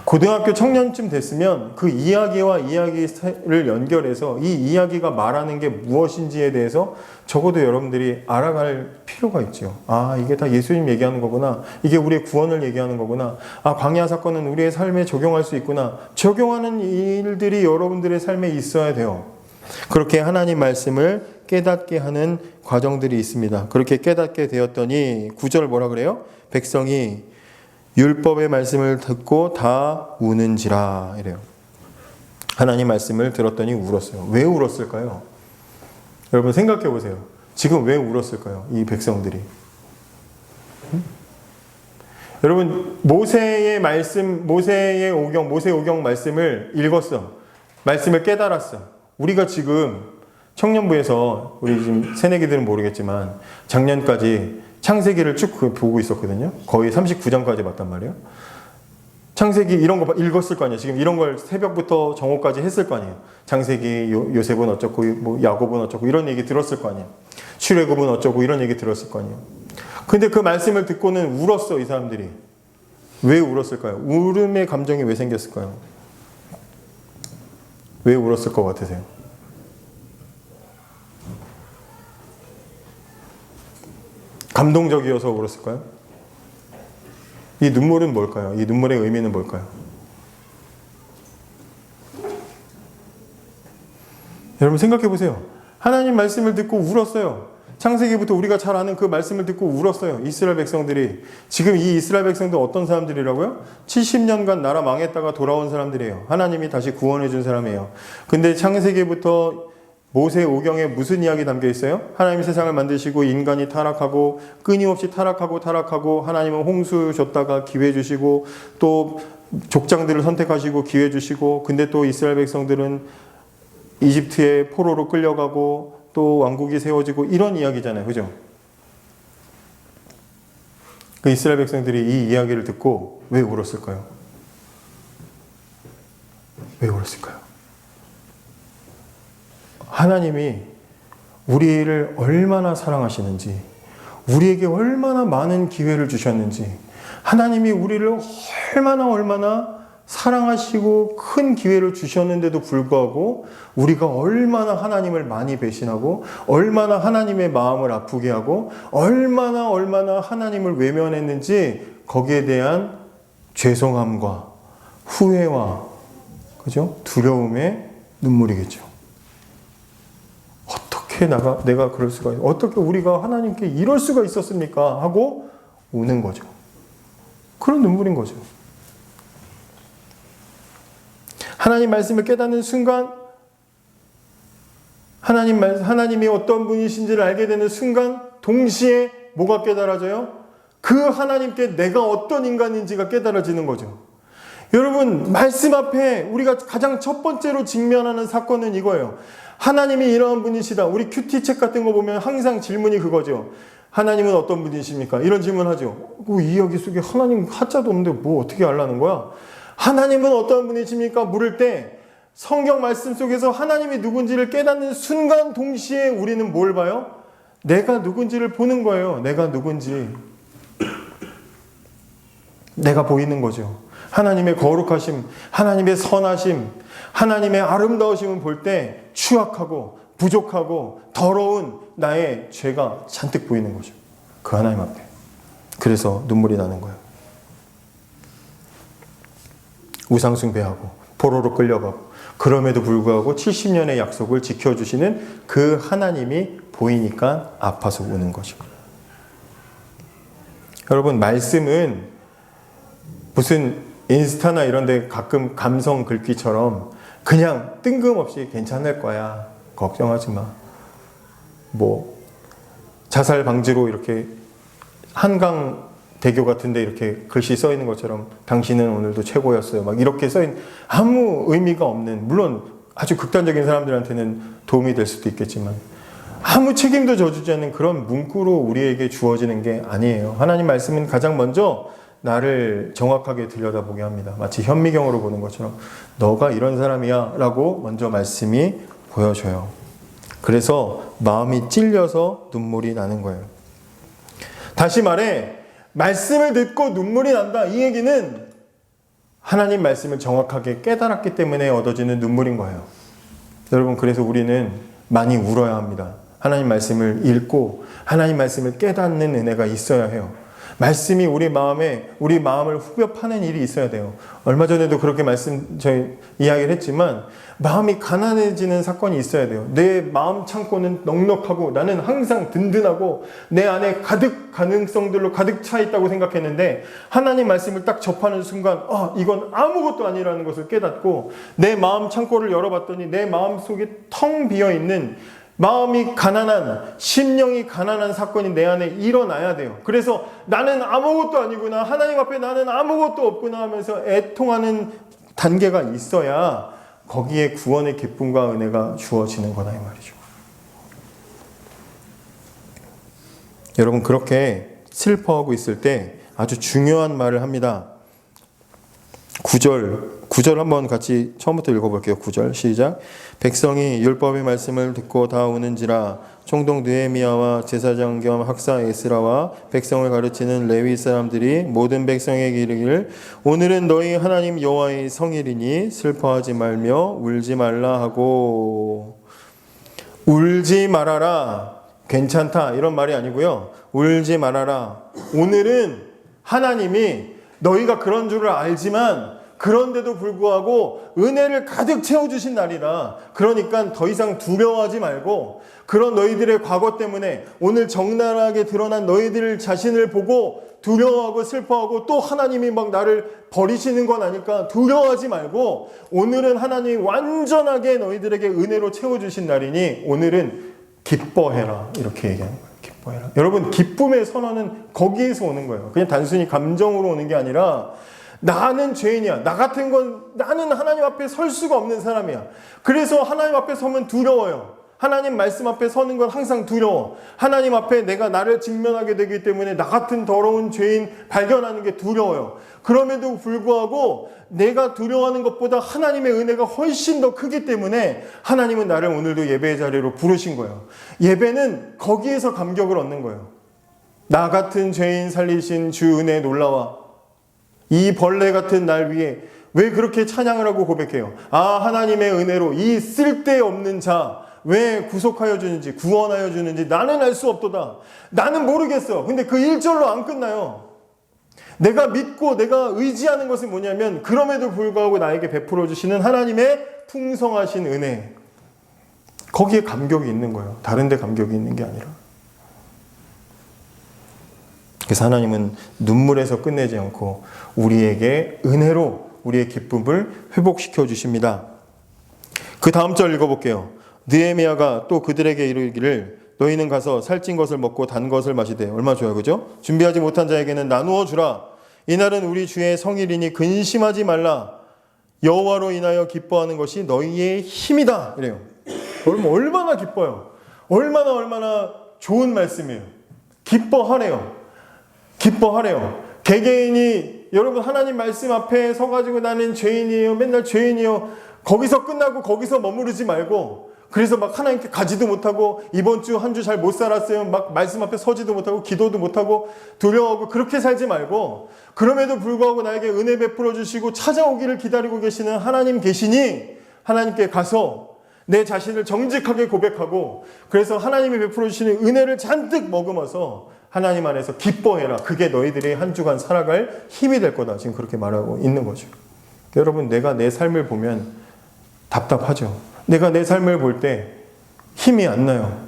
고등학교 청년쯤 됐으면 그 이야기와 이야기를 연결해서 이 이야기가 말하는 게 무엇인지에 대해서 적어도 여러분들이 알아갈 필요가 있죠. 아, 이게 다 예수님 얘기하는 거구나. 이게 우리의 구원을 얘기하는 거구나. 아, 광야 사건은 우리의 삶에 적용할 수 있구나. 적용하는 일들이 여러분들의 삶에 있어야 돼요. 그렇게 하나님 말씀을 깨닫게 하는 과정들이 있습니다. 그렇게 깨닫게 되었더니 9절 뭐라 그래요? 백성이 율법의 말씀을 듣고 다 우는지라 이래요. 하나님 말씀을 들었더니 울었어요. 왜 울었을까요? 여러분 생각해 보세요. 지금 왜 울었을까요? 이 백성들이. 여러분 모세의 말씀, 모세 오경 말씀을 읽었어. 말씀을 깨달았어. 우리가 지금 청년부에서 우리 지금 새내기들은 모르겠지만 작년까지 창세기를 쭉 보고 있었거든요. 거의 39장까지 봤단 말이에요. 창세기 이런 거 읽었을 거 아니에요. 지금 이런 걸 새벽부터 정오까지 했을 거 아니에요. 창세기 요셉은 어쩌고 뭐 야곱은 어쩌고 이런 얘기 들었을 거 아니에요. 출애굽은 어쩌고 이런 얘기 들었을 거 아니에요. 근데 그 말씀을 듣고는 울었어, 이 사람들이. 왜 울었을까요? 울음의 감정이 왜 생겼을까요? 왜 울었을 것 같으세요? 감동적이어서 울었을까요? 이 눈물은 뭘까요? 이 눈물의 의미는 뭘까요? 여러분 생각해 보세요. 하나님 말씀을 듣고 울었어요. 창세기부터 우리가 잘 아는 그 말씀을 듣고 울었어요. 이스라엘 백성들이. 지금 이 이스라엘 백성들 어떤 사람들이라고요? 70년간 나라 망했다가 돌아온 사람들이에요. 하나님이 다시 구원해 준 사람이에요. 근데 창세기부터 모세 오경에 무슨 이야기 담겨 있어요? 하나님이 세상을 만드시고 인간이 타락하고 끊임없이 타락하고 하나님은 홍수 줬다가 기회 주시고 또 족장들을 선택하시고 기회 주시고 근데 또 이스라엘 백성들은 이집트의 포로로 끌려가고 또 왕국이 세워지고 이런 이야기잖아요. 그죠? 그 이스라엘 백성들이 이 이야기를 듣고 왜 울었을까요? 왜 울었을까요? 하나님이 우리를 얼마나 사랑하시는지, 우리에게 얼마나 많은 기회를 주셨는지, 하나님이 우리를 얼마나 사랑하시고 큰 기회를 주셨는데도 불구하고 우리가 얼마나 하나님을 많이 배신하고 얼마나 하나님의 마음을 아프게 하고 얼마나 하나님을 외면했는지 거기에 대한 죄송함과 후회와 그죠? 두려움의 눈물이겠죠. 어떻게 내가 그럴 수가 있어? 어떻게 우리가 하나님께 이럴 수가 있었습니까? 하고 우는 거죠. 그런 눈물인 거죠. 하나님 말씀을 깨닫는 순간, 하나님이 어떤 분이신지를 알게 되는 순간, 동시에 뭐가 깨달아져요? 그 하나님께 내가 어떤 인간인지가 깨달아지는 거죠. 여러분, 말씀 앞에 우리가 가장 첫 번째로 직면하는 사건은 이거예요. 하나님이 이러한 분이시다. 우리 큐티책 같은 거 보면 항상 질문이 그거죠. 하나님은 어떤 분이십니까? 이런 질문하죠. 이 이야기 속에 하나님 하자도 없는데 뭐 어떻게 알라는 거야? 하나님은 어떤 분이십니까? 물을 때 성경 말씀 속에서 하나님이 누군지를 깨닫는 순간 동시에 우리는 뭘 봐요? 내가 누군지를 보는 거예요. 내가 누군지. 내가 보이는 거죠. 하나님의 거룩하심, 하나님의 선하심, 하나님의 아름다우심을 볼 때 추악하고 부족하고 더러운 나의 죄가 잔뜩 보이는 거죠. 그 하나님 앞에. 그래서 눈물이 나는 거예요. 우상숭배하고 포로로 끌려가고 그럼에도 불구하고 70년의 약속을 지켜주시는 그 하나님이 보이니까 아파서 우는 거죠. 여러분, 말씀은 무슨 인스타나 이런 데 가끔 감성 글귀처럼 그냥 뜬금없이 괜찮을 거야. 걱정하지 마. 뭐 자살 방지로 이렇게 한강 대교 같은데 이렇게 글씨 써 있는 것처럼 당신은 오늘도 최고였어요. 막 이렇게 써 있는 아무 의미가 없는, 물론 아주 극단적인 사람들한테는 도움이 될 수도 있겠지만 아무 책임도 져주지 않는 그런 문구로 우리에게 주어지는 게 아니에요. 하나님 말씀은 가장 먼저 나를 정확하게 들여다보게 합니다. 마치 현미경으로 보는 것처럼 너가 이런 사람이야 라고 먼저 말씀이 보여줘요. 그래서 마음이 찔려서 눈물이 나는 거예요. 다시 말해 말씀을 듣고 눈물이 난다. 이 얘기는 하나님 말씀을 정확하게 깨달았기 때문에 얻어지는 눈물인 거예요. 여러분, 그래서 우리는 많이 울어야 합니다. 하나님 말씀을 읽고 하나님 말씀을 깨닫는 은혜가 있어야 해요. 말씀이 우리 마음을 후벼 파는 일이 있어야 돼요. 얼마 전에도 그렇게 저희 이야기를 했지만, 마음이 가난해지는 사건이 있어야 돼요. 내 마음 창고는 넉넉하고 나는 항상 든든하고 내 안에 가득 가능성들로 가득 차 있다고 생각했는데, 하나님 말씀을 딱 접하는 순간 이건 아무것도 아니라는 것을 깨닫고 내 마음 창고를 열어봤더니 내 마음 속에 텅 비어있는, 마음이 가난한, 심령이 가난한 사건이 내 안에 일어나야 돼요. 그래서 나는 아무것도 아니구나, 하나님 앞에 나는 아무것도 없구나 하면서 애통하는 단계가 있어야 거기에 구원의 기쁨과 은혜가 주어지는 거다, 이 말이죠. 여러분, 그렇게 슬퍼하고 있을 때 아주 중요한 말을 합니다. 9절 한번 같이 처음부터 읽어볼게요. 9절 시작. 백성이 율법의 말씀을 듣고 다 우는지라. 총독 느헤미야와 제사장 겸 학사 에스라와 백성을 가르치는 레위 사람들이 모든 백성에게 이르기를, 오늘은 너희 하나님 여호와의 성일이니 슬퍼하지 말며 울지 말라 하고. 울지 말아라, 괜찮다, 이런 말이 아니고요. 울지 말아라. 오늘은 하나님이 너희가 그런 줄을 알지만 그런데도 불구하고 은혜를 가득 채워주신 날이라. 그러니까 더 이상 두려워하지 말고, 그런 너희들의 과거 때문에 오늘 적나라하게 드러난 너희들 자신을 보고 두려워하고 슬퍼하고 또 하나님이 막 나를 버리시는 건 아닐까 두려워하지 말고, 오늘은 하나님이 완전하게 너희들에게 은혜로 채워주신 날이니 오늘은 기뻐해라, 이렇게 얘기하는 거예요. 기뻐해라. 여러분, 기쁨의 선언은 거기에서 오는 거예요. 그냥 단순히 감정으로 오는 게 아니라, 나는 죄인이야, 나 같은 건 나는 하나님 앞에 설 수가 없는 사람이야. 그래서 하나님 앞에 서면 두려워요. 하나님 말씀 앞에 서는 건 항상 두려워. 하나님 앞에 내가 나를 직면하게 되기 때문에 나 같은 더러운 죄인 발견하는 게 두려워요. 그럼에도 불구하고 내가 두려워하는 것보다 하나님의 은혜가 훨씬 더 크기 때문에 하나님은 나를 오늘도 예배의 자리로 부르신 거예요. 예배는 거기에서 감격을 얻는 거예요. 나 같은 죄인 살리신 주 은혜에 놀라와. 이 벌레 같은 날 위에 왜 그렇게 찬양을 하고 고백해요? 하나님의 은혜로 이 쓸데없는 자 왜 구속하여 주는지, 구원하여 주는지 나는 알 수 없도다. 나는 모르겠어. 근데 그 1절로 안 끝나요. 내가 믿고 내가 의지하는 것은 뭐냐면, 그럼에도 불구하고 나에게 베풀어 주시는 하나님의 풍성하신 은혜, 거기에 감격이 있는 거예요. 다른 데 감격이 있는 게 아니라. 그래서 하나님은 눈물에서 끝내지 않고 우리에게 은혜로 우리의 기쁨을 회복시켜 주십니다. 그 다음 절 읽어볼게요. 느헤미야가 또 그들에게 이르기를, 너희는 가서 살찐 것을 먹고 단 것을 마시되. 얼마나 좋아요, 그죠? 준비하지 못한 자에게는 나누어 주라. 이날은 우리 주의 성일이니 근심하지 말라. 여호와로 인하여 기뻐하는 것이 너희의 힘이다, 이래요. 얼마나 기뻐요. 얼마나 좋은 말씀이에요. 기뻐하래요. 개개인이, 여러분, 하나님 말씀 앞에 서가지고 나는 죄인이에요, 맨날 죄인이에요, 거기서 끝나고 거기서 머무르지 말고, 그래서 막 하나님께 가지도 못하고 이번 주 한 주 잘 못 살았어요, 막 말씀 앞에 서지도 못하고 기도도 못하고 두려워하고 그렇게 살지 말고, 그럼에도 불구하고 나에게 은혜 베풀어 주시고 찾아오기를 기다리고 계시는 하나님 계시니 하나님께 가서 내 자신을 정직하게 고백하고, 그래서 하나님이 베풀어 주시는 은혜를 잔뜩 머금어서 하나님 안에서 기뻐해라. 그게 너희들이 한 주간 살아갈 힘이 될 거다. 지금 그렇게 말하고 있는 거죠. 여러분, 내가 내 삶을 보면 답답하죠. 내가 내 삶을 볼 때 힘이 안 나요.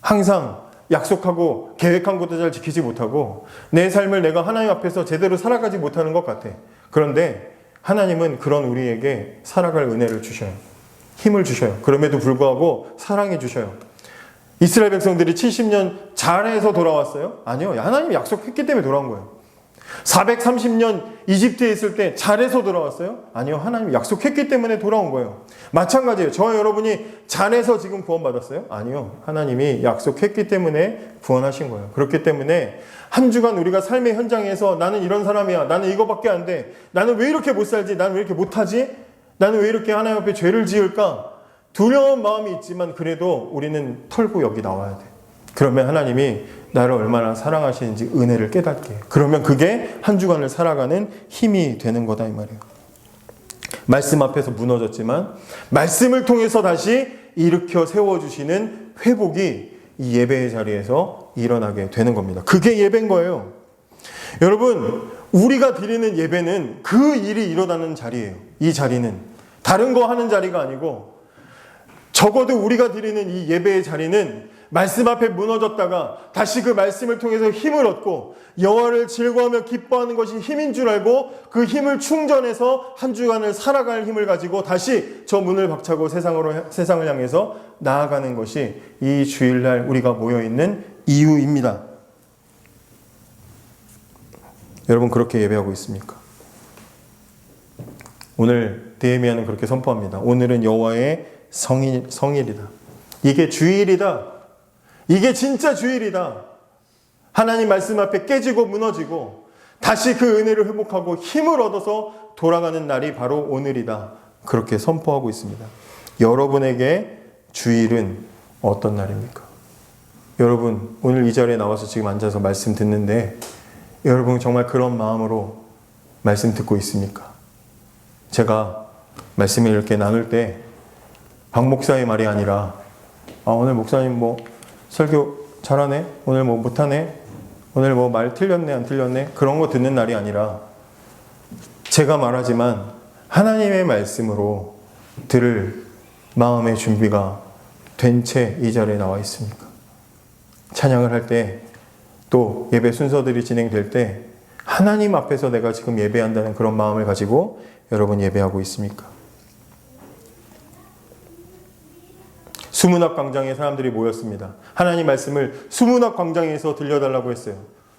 항상 약속하고 계획한 것도 잘 지키지 못하고 내 삶을 내가 하나님 앞에서 제대로 살아가지 못하는 것 같아. 그런데 하나님은 그런 우리에게 살아갈 은혜를 주셔요. 힘을 주셔요. 그럼에도 불구하고 사랑해 주셔요. 이스라엘 백성들이 70년 잘해서 돌아왔어요? 아니요. 하나님이 약속했기 때문에 돌아온 거예요. 430년 이집트에 있을 때 잘해서 돌아왔어요? 아니요. 하나님이 약속했기 때문에 돌아온 거예요. 마찬가지예요. 저와 여러분이 잘해서 지금 구원받았어요? 아니요. 하나님이 약속했기 때문에 구원하신 거예요. 그렇기 때문에 한 주간 우리가 삶의 현장에서 나는 이런 사람이야, 나는 이거밖에 안 돼, 나는 왜 이렇게 못 살지, 나는 왜 이렇게 못하지, 나는 왜 이렇게 하나님 앞에 죄를 지을까, 두려운 마음이 있지만 그래도 우리는 털고 여기 나와야 돼. 그러면 하나님이 나를 얼마나 사랑하시는지 은혜를 깨닫게 해요. 그러면 그게 한 주간을 살아가는 힘이 되는 거다 이 말이에요. 말씀 앞에서 무너졌지만 말씀을 통해서 다시 일으켜 세워주시는 회복이 이 예배의 자리에서 일어나게 되는 겁니다. 그게 예배인 거예요. 여러분, 우리가 드리는 예배는 그 일이 일어나는 자리예요. 이 자리는 다른 거 하는 자리가 아니고, 적어도 우리가 드리는 이 예배의 자리는 말씀 앞에 무너졌다가 다시 그 말씀을 통해서 힘을 얻고 여호와를 즐거워하며 기뻐하는 것이 힘인 줄 알고 그 힘을 충전해서 한 주간을 살아갈 힘을 가지고 다시 저 문을 박차고 세상을 향해서 나아가는 것이 이 주일날 우리가 모여있는 이유입니다. 여러분, 그렇게 예배하고 있습니까? 오늘 느헤미야는 그렇게 선포합니다. 오늘은 여호와의 성일이다. 이게 주일이다. 이게 진짜 주일이다. 하나님 말씀 앞에 깨지고 무너지고 다시 그 은혜를 회복하고 힘을 얻어서 돌아가는 날이 바로 오늘이다. 그렇게 선포하고 있습니다. 여러분에게 주일은 어떤 날입니까? 여러분, 오늘 이 자리에 나와서 지금 앉아서 말씀 듣는데 여러분 정말 그런 마음으로 말씀 듣고 있습니까? 제가 말씀을 이렇게 나눌 때 박 목사의 말이 아니라 오늘 목사님 설교 잘하네? 오늘 못하네? 오늘 말 틀렸네? 안 틀렸네? 그런 거 듣는 날이 아니라 제가 말하지만 하나님의 말씀으로 들을 마음의 준비가 된 채 이 자리에 나와 있습니까? 찬양을 할 때 또 예배 순서들이 진행될 때 하나님 앞에서 내가 지금 예배한다는 그런 마음을 가지고 여러분 예배하고 있습니까? 수문학 광장에 사람들이 모였습니다. 하나님 말씀을 수문학 광장에서 들려달라고 했어요.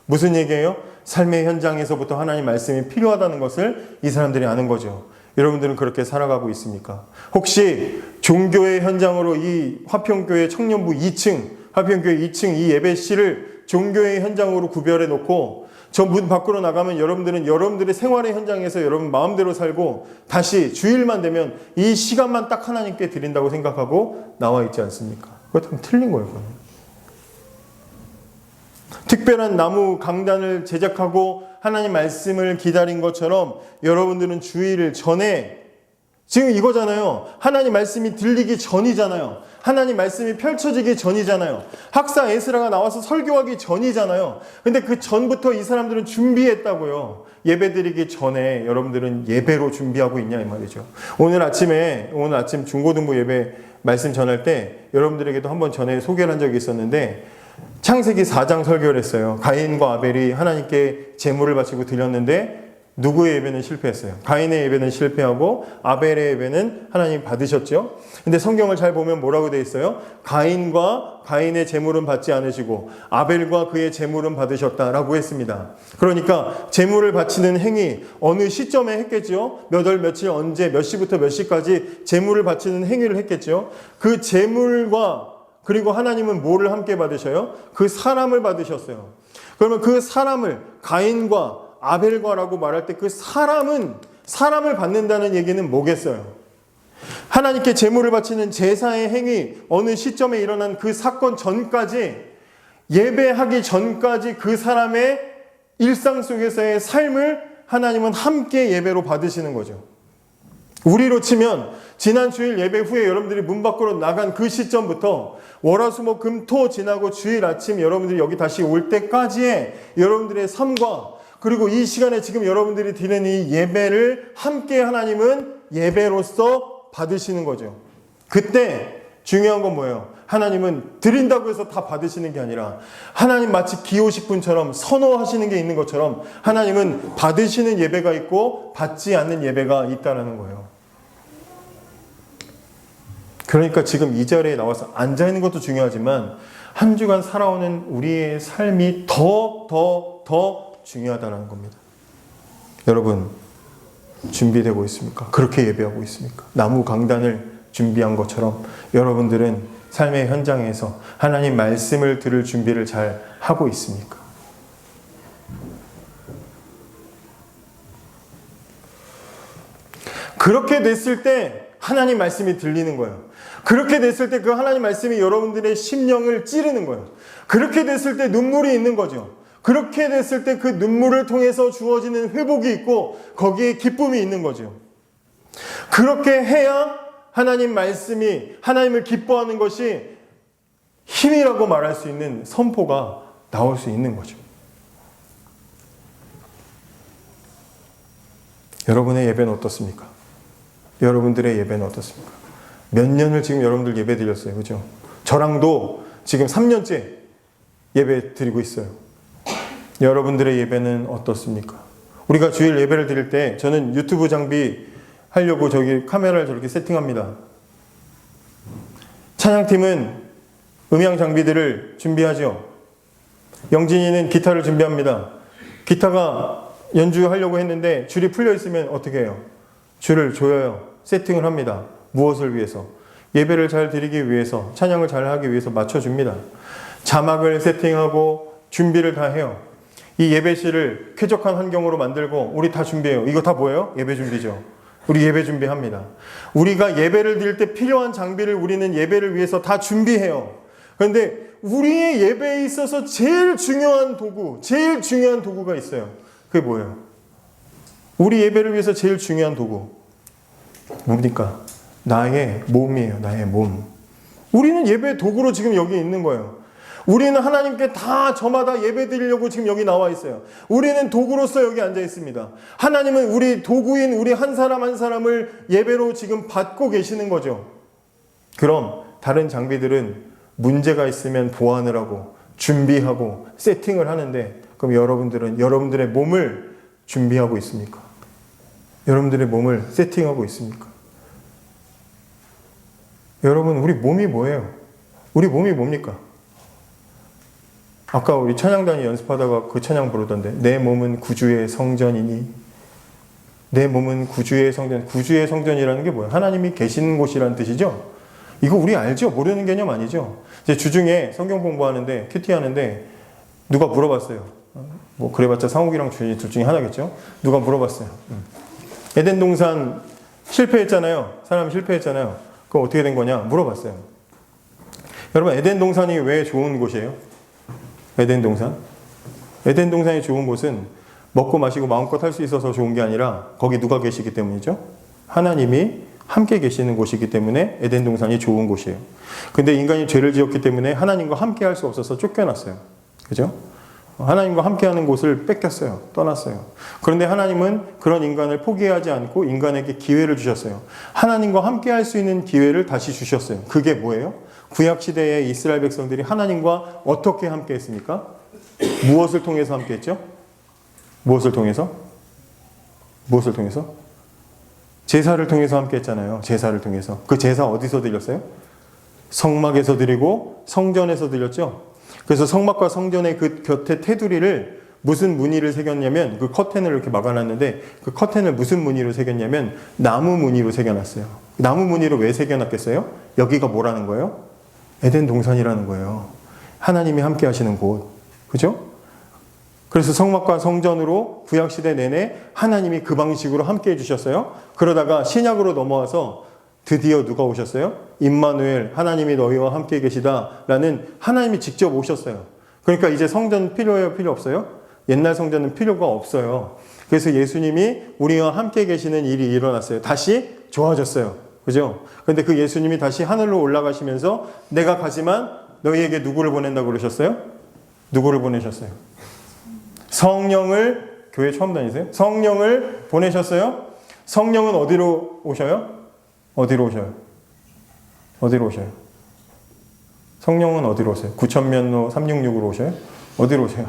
무슨 얘기예요? 삶의 현장에서부터 하나님 말씀이 필요하다는 것을 이 사람들이 아는 거죠. 여러분들은 그렇게 살아가고 있습니까? 혹시 종교의 현장으로 이 화평교회 청년부 2층, 화평교회 2층 이 예배실을 종교의 현장으로 구별해 놓고 저 문 밖으로 나가면 여러분들은 여러분들의 생활의 현장에서 여러분 마음대로 살고 다시 주일만 되면 이 시간만 딱 하나님께 드린다고 생각하고 나와 있지 않습니까? 그렇다면 틀린 거예요. 그건. 특별한 나무 강단을 제작하고 하나님 말씀을 기다린 것처럼 여러분들은 주일을 전에 지금 이거잖아요. 하나님 말씀이 들리기 전이잖아요. 하나님 말씀이 펼쳐지기 전이잖아요. 학사 에스라가 나와서 설교하기 전이잖아요. 근데 그 전부터 이 사람들은 준비했다고요. 예배드리기 전에 여러분들은 예배로 준비하고 있냐 이 말이죠. 오늘 아침 중고등부 예배 말씀 전할 때 여러분들에게도 한번 전에 소개를 한 적이 있었는데 창세기 4장 설교를 했어요. 가인과 아벨이 하나님께 제물을 바치고 드렸는데 누구의 예배는 실패했어요? 가인의 예배는 실패하고 아벨의 예배는 하나님 받으셨죠? 근데 성경을 잘 보면 뭐라고 되어 있어요? 가인과 가인의 제물은 받지 않으시고 아벨과 그의 제물은 받으셨다라고 했습니다. 그러니까 제물을 바치는 행위 어느 시점에 했겠죠? 몇 월 며칠 언제 몇 시부터 몇 시까지 제물을 바치는 행위를 했겠죠? 그 제물과 그리고 하나님은 뭐를 함께 받으셔요? 그 사람을 받으셨어요. 그러면 그 사람을 가인과 아벨과라고 말할 때 그 사람을 받는다는 얘기는 뭐겠어요? 하나님께 제물을 바치는 제사의 행위 어느 시점에 일어난 그 사건 전까지 예배하기 전까지 그 사람의 일상 속에서의 삶을 하나님은 함께 예배로 받으시는 거죠. 우리로 치면 지난 주일 예배 후에 여러분들이 문 밖으로 나간 그 시점부터 월화수목금토 지나고 주일 아침 여러분들이 여기 다시 올 때까지의 여러분들의 삶과 그리고 이 시간에 지금 여러분들이 드리는 이 예배를 함께 하나님은 예배로서 받으시는 거죠. 그때 중요한 건 뭐예요? 하나님은 드린다고 해서 다 받으시는 게 아니라 하나님 마치 기호식품처럼 선호하시는 게 있는 것처럼 하나님은 받으시는 예배가 있고 받지 않는 예배가 있다는 거예요. 그러니까 지금 이 자리에 나와서 앉아있는 것도 중요하지만 한 주간 살아오는 우리의 삶이 더 중요하다는 겁니다. 여러분 준비되고 있습니까? 그렇게 예배하고 있습니까? 나무 강단을 준비한 것처럼 여러분들은 삶의 현장에서 하나님 말씀을 들을 준비를 잘 하고 있습니까? 그렇게 됐을 때 하나님 말씀이 들리는 거예요. 그렇게 됐을 때 그 하나님 말씀이 여러분들의 심령을 찌르는 거예요. 그렇게 됐을 때 눈물이 있는 거죠. 그렇게 됐을 때 그 눈물을 통해서 주어지는 회복이 있고 거기에 기쁨이 있는 거죠. 그렇게 해야 하나님 말씀이 하나님을 기뻐하는 것이 힘이라고 말할 수 있는 선포가 나올 수 있는 거죠. 여러분의 예배는 어떻습니까? 여러분들의 예배는 어떻습니까? 몇 년을 지금 여러분들 예배 드렸어요. 그죠? 저랑도 지금 3년째 예배 드리고 있어요. 여러분들의 예배는 어떻습니까? 우리가 주일 예배를 드릴 때 저는 유튜브 장비 하려고 저기 카메라를 저렇게 세팅합니다. 찬양팀은 음향 장비들을 준비하죠. 영진이는 기타를 준비합니다. 기타가 연주하려고 했는데 줄이 풀려 있으면 어떻게 해요? 줄을 조여요. 세팅을 합니다. 무엇을 위해서? 예배를 잘 드리기 위해서, 찬양을 잘 하기 위해서 맞춰줍니다. 자막을 세팅하고 준비를 다 해요. 이 예배실을 쾌적한 환경으로 만들고 우리 다 준비해요. 이거 다 뭐예요? 예배 준비죠. 우리 예배 준비합니다. 우리가 예배를 드릴 때 필요한 장비를 우리는 예배를 위해서 다 준비해요. 그런데 우리의 예배에 있어서 제일 중요한 도구가 있어요. 그게 뭐예요? 우리 예배를 위해서 제일 중요한 도구. 뭡니까? 나의 몸이에요. 나의 몸. 우리는 예배 도구로 지금 여기 있는 거예요. 우리는 하나님께 다 저마다 예배 드리려고 지금 여기 나와 있어요. 우리는 도구로서 여기 앉아 있습니다. 하나님은 우리 도구인 우리 한 사람 한 사람을 예배로 지금 받고 계시는 거죠. 그럼 다른 장비들은 문제가 있으면 보완을 하고 준비하고 세팅을 하는데 그럼 여러분들은 여러분들의 몸을 준비하고 있습니까? 여러분들의 몸을 세팅하고 있습니까? 여러분, 우리 몸이 뭐예요? 우리 몸이 뭡니까? 아까 우리 찬양단이 연습하다가 그 찬양 부르던데 내 몸은 구주의 성전이니 내 몸은 구주의 성전. 구주의 성전이라는 게 뭐예요? 하나님이 계시는 곳이라는 뜻이죠? 이거 우리 알죠? 모르는 개념 아니죠? 이제 주중에 성경 공부하는데 큐티하는데 누가 물어봤어요. 뭐 그래봤자 상욱이랑 주인이 둘 중에 하나겠죠? 누가 물어봤어요. 에덴 동산 실패했잖아요. 사람이 실패했잖아요. 그럼 어떻게 된 거냐? 물어봤어요. 여러분, 에덴 동산이 왜 좋은 곳이에요? 에덴 동산? 에덴 동산이 좋은 곳은 먹고 마시고 마음껏 할 수 있어서 좋은 게 아니라 거기 누가 계시기 때문이죠? 하나님이 함께 계시는 곳이기 때문에 에덴 동산이 좋은 곳이에요. 근데 인간이 죄를 지었기 때문에 하나님과 함께 할 수 없어서 쫓겨났어요. 그죠? 하나님과 함께 하는 곳을 뺏겼어요. 떠났어요. 그런데 하나님은 그런 인간을 포기하지 않고 인간에게 기회를 주셨어요. 하나님과 함께 할 수 있는 기회를 다시 주셨어요. 그게 뭐예요? 구약시대의 이스라엘 백성들이 하나님과 어떻게 함께 했습니까? 무엇을 통해서 함께 했죠? 무엇을 통해서? 무엇을 통해서? 제사를 통해서 함께 했잖아요. 제사를 통해서. 그 제사 어디서 드렸어요? 성막에서 드리고 성전에서 드렸죠. 그래서 성막과 성전의 그 곁에 테두리를 무슨 무늬를 새겼냐면 그 커튼을 이렇게 막아놨는데 그 커튼을 무슨 무늬로 새겼냐면 나무 무늬로 새겨놨어요. 나무 무늬로 왜 새겨놨겠어요? 여기가 뭐라는 거예요? 에덴 동산이라는 거예요. 하나님이 함께 하시는 곳. 그죠? 그래서 성막과 성전으로 구약시대 내내 하나님이 그 방식으로 함께 해주셨어요. 그러다가 신약으로 넘어와서 드디어 누가 오셨어요? 임마누엘, 하나님이 너희와 함께 계시다라는 하나님이 직접 오셨어요. 그러니까 이제 성전 필요해요? 필요 없어요? 옛날 성전은 필요가 없어요. 그래서 예수님이 우리와 함께 계시는 일이 일어났어요. 다시 좋아졌어요. 그죠? 근데 그 예수님이 다시 하늘로 올라가시면서 내가 가지만 너희에게 누구를 보낸다고 그러셨어요? 누구를 보내셨어요? 성령을, 교회 처음 다니세요? 성령을 보내셨어요? 성령은 어디로 오셔요? 어디로 오셔요? 어디로 오셔요? 성령은 어디로 오세요? 구천면로 366으로 오셔요? 어디로 오세요?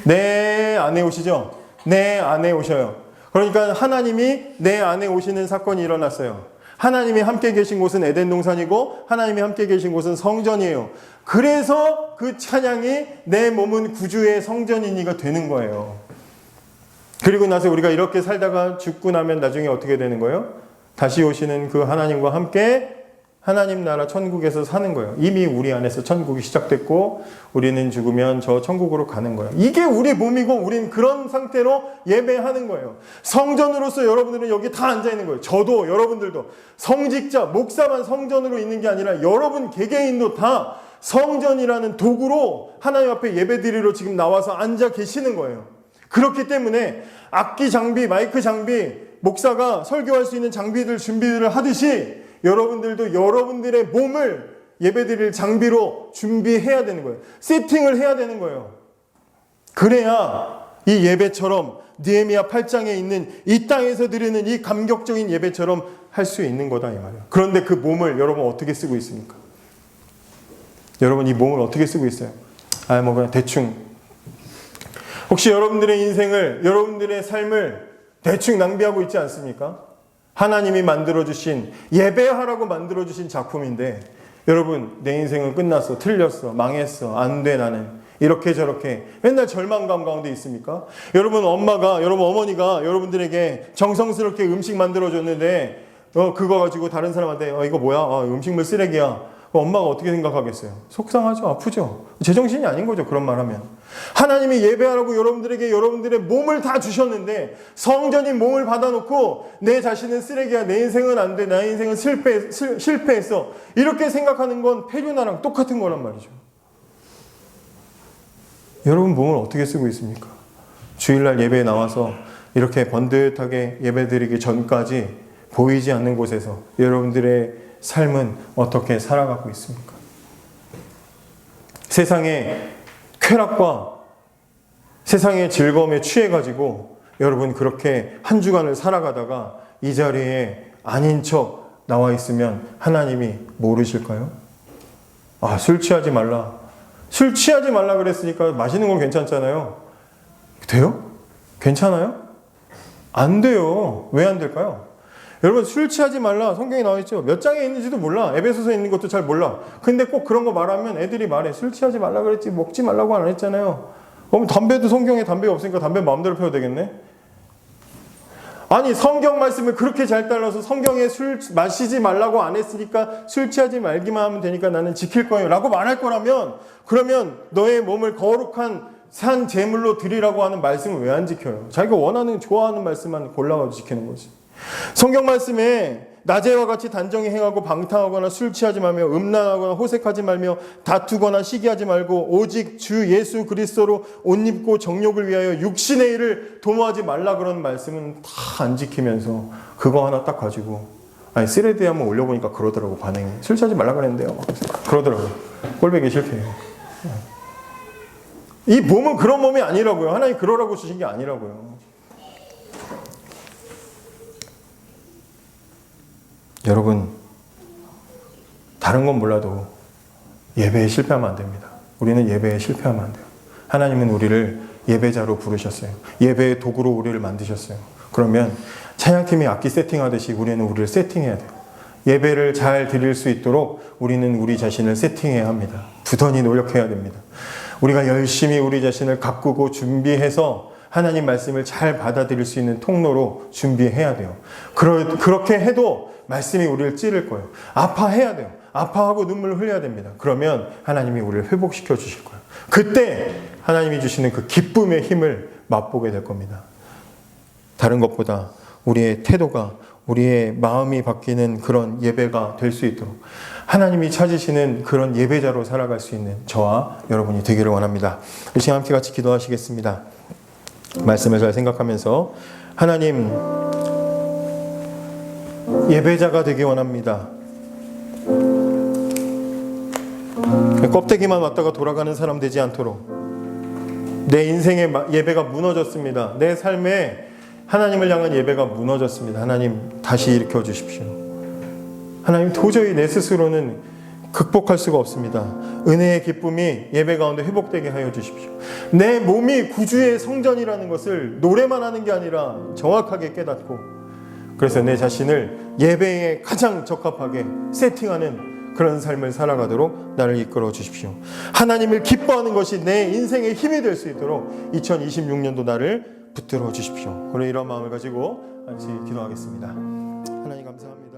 내 안에 오시죠? 내 안에 오셔요. 그러니까 하나님이 내 안에 오시는 사건이 일어났어요. 하나님이 함께 계신 곳은 에덴 동산이고 하나님이 함께 계신 곳은 성전이에요. 그래서 그 찬양이 내 몸은 구주의 성전이니가 되는 거예요. 그리고 나서 우리가 이렇게 살다가 죽고 나면 나중에 어떻게 되는 거예요? 다시 오시는 그 하나님과 함께 하나님 나라 천국에서 사는 거예요. 이미 우리 안에서 천국이 시작됐고 우리는 죽으면 저 천국으로 가는 거예요. 이게 우리 몸이고 우린 그런 상태로 예배하는 거예요. 성전으로서 여러분들은 여기 다 앉아 있는 거예요. 저도 여러분들도 성직자, 목사만 성전으로 있는 게 아니라 여러분 개개인도 다 성전이라는 도구로 하나님 앞에 예배드리러 지금 나와서 앉아 계시는 거예요. 그렇기 때문에 악기 장비, 마이크 장비, 목사가 설교할 수 있는 장비들 준비를 하듯이 여러분들도 여러분들의 몸을 예배드릴 장비로 준비해야 되는 거예요. 세팅을 해야 되는 거예요. 그래야 이 예배처럼 느헤미야 8장에 있는 이 땅에서 드리는 이 감격적인 예배처럼 할 수 있는 거다 이 말이에요. 그런데 그 몸을 여러분 어떻게 쓰고 있습니까? 여러분 이 몸을 어떻게 쓰고 있어요? 뭐 그냥 대충. 혹시 여러분들의 인생을, 여러분들의 삶을 대충 낭비하고 있지 않습니까? 하나님이 만들어주신, 예배하라고 만들어주신 작품인데 여러분 내 인생은 끝났어, 틀렸어, 망했어, 안 돼 나는 이렇게 저렇게 맨날 절망감 가운데 있습니까? 여러분 엄마가, 여러분 어머니가 여러분들에게 정성스럽게 음식 만들어줬는데 그거 가지고 다른 사람한테 이거 뭐야? 음식물 쓰레기야. 엄마가 어떻게 생각하겠어요? 속상하죠? 아프죠? 제정신이 아닌 거죠. 그런 말 하면. 하나님이 예배하라고 여러분들에게 여러분들의 몸을 다 주셨는데 성전인 몸을 받아놓고 내 자신은 쓰레기야. 내 인생은 안 돼. 내 인생은 실패했어. 이렇게 생각하는 건 폐륜아랑 똑같은 거란 말이죠. 여러분 몸을 어떻게 쓰고 있습니까? 주일날 예배에 나와서 이렇게 번듯하게 예배드리기 전까지 보이지 않는 곳에서 여러분들의 삶은 어떻게 살아가고 있습니까? 세상의 쾌락과 세상의 즐거움에 취해가지고 여러분 그렇게 한 주간을 살아가다가 이 자리에 아닌 척 나와 있으면 하나님이 모르실까요? 술 취하지 말라. 술 취하지 말라 그랬으니까 마시는 건 괜찮잖아요. 돼요? 괜찮아요? 안 돼요. 왜 안 될까요? 여러분 술 취하지 말라 성경에 나와 있죠. 몇 장에 있는지도 몰라. 에베소서에 있는 것도 잘 몰라. 근데 꼭 그런 거 말하면 애들이 말해. 술 취하지 말라 그랬지 먹지 말라고 안 했잖아요. 그럼 담배도 성경에 담배가 없으니까 담배 마음대로 피워도 되겠네. 아니 성경 말씀을 그렇게 잘 따라서 성경에 술 마시지 말라고 안 했으니까 술 취하지 말기만 하면 되니까 나는 지킬 거예요 라고 말할 거라면 그러면 너의 몸을 거룩한 산 제물로 드리라고 하는 말씀을 왜 안 지켜요? 자기가 원하는 좋아하는 말씀만 골라가지고 지키는 거지. 성경 말씀에 낮에와 같이 단정히 행하고 방탕하거나 술 취하지 말며 음란하거나 호색하지 말며 다투거나 시기하지 말고 오직 주 예수 그리스도로 옷 입고 정욕을 위하여 육신의 일을 도모하지 말라 그런 말씀은 다 안 지키면서 그거 하나 딱 가지고 스레드에 한번 올려보니까 그러더라고. 반응이 술 취하지 말라 그랬는데요 그러더라고요. 꼴보기 싫대요. 이 몸은 그런 몸이 아니라고요. 하나님 그러라고 주신 게 아니라고요. 여러분 다른 건 몰라도 예배에 실패하면 안 됩니다. 우리는 예배에 실패하면 안 돼요. 하나님은 우리를 예배자로 부르셨어요. 예배의 도구로 우리를 만드셨어요. 그러면 찬양팀이 악기 세팅하듯이 우리는 우리를 세팅해야 돼요. 예배를 잘 드릴 수 있도록 우리는 우리 자신을 세팅해야 합니다. 부단히 노력해야 됩니다. 우리가 열심히 우리 자신을 가꾸고 준비해서 하나님 말씀을 잘 받아들일 수 있는 통로로 준비해야 돼요. 그렇게 해도 말씀이 우리를 찌를 거예요. 아파해야 돼요. 아파하고 눈물을 흘려야 됩니다. 그러면 하나님이 우리를 회복시켜 주실 거예요. 그때 하나님이 주시는 그 기쁨의 힘을 맛보게 될 겁니다. 다른 것보다 우리의 태도가, 우리의 마음이 바뀌는 그런 예배가 될 수 있도록 하나님이 찾으시는 그런 예배자로 살아갈 수 있는 저와 여러분이 되기를 원합니다. 이 시간 함께 같이 기도하시겠습니다. 말씀을 잘 생각하면서 하나님 예배자가 되기 원합니다. 껍데기만 왔다가 돌아가는 사람 되지 않도록 내 인생의 예배가 무너졌습니다. 내 삶에 하나님을 향한 예배가 무너졌습니다. 하나님 다시 일으켜 주십시오. 하나님 도저히 내 스스로는 극복할 수가 없습니다. 은혜의 기쁨이 예배 가운데 회복되게 하여 주십시오. 내 몸이 구주의 성전이라는 것을 노래만 하는 게 아니라 정확하게 깨닫고 그래서 내 자신을 예배에 가장 적합하게 세팅하는 그런 삶을 살아가도록 나를 이끌어 주십시오. 하나님을 기뻐하는 것이 내 인생의 힘이 될 수 있도록 2026년도 나를 붙들어 주십시오. 오늘 이런 마음을 가지고 같이 기도하겠습니다. 하나님 감사합니다.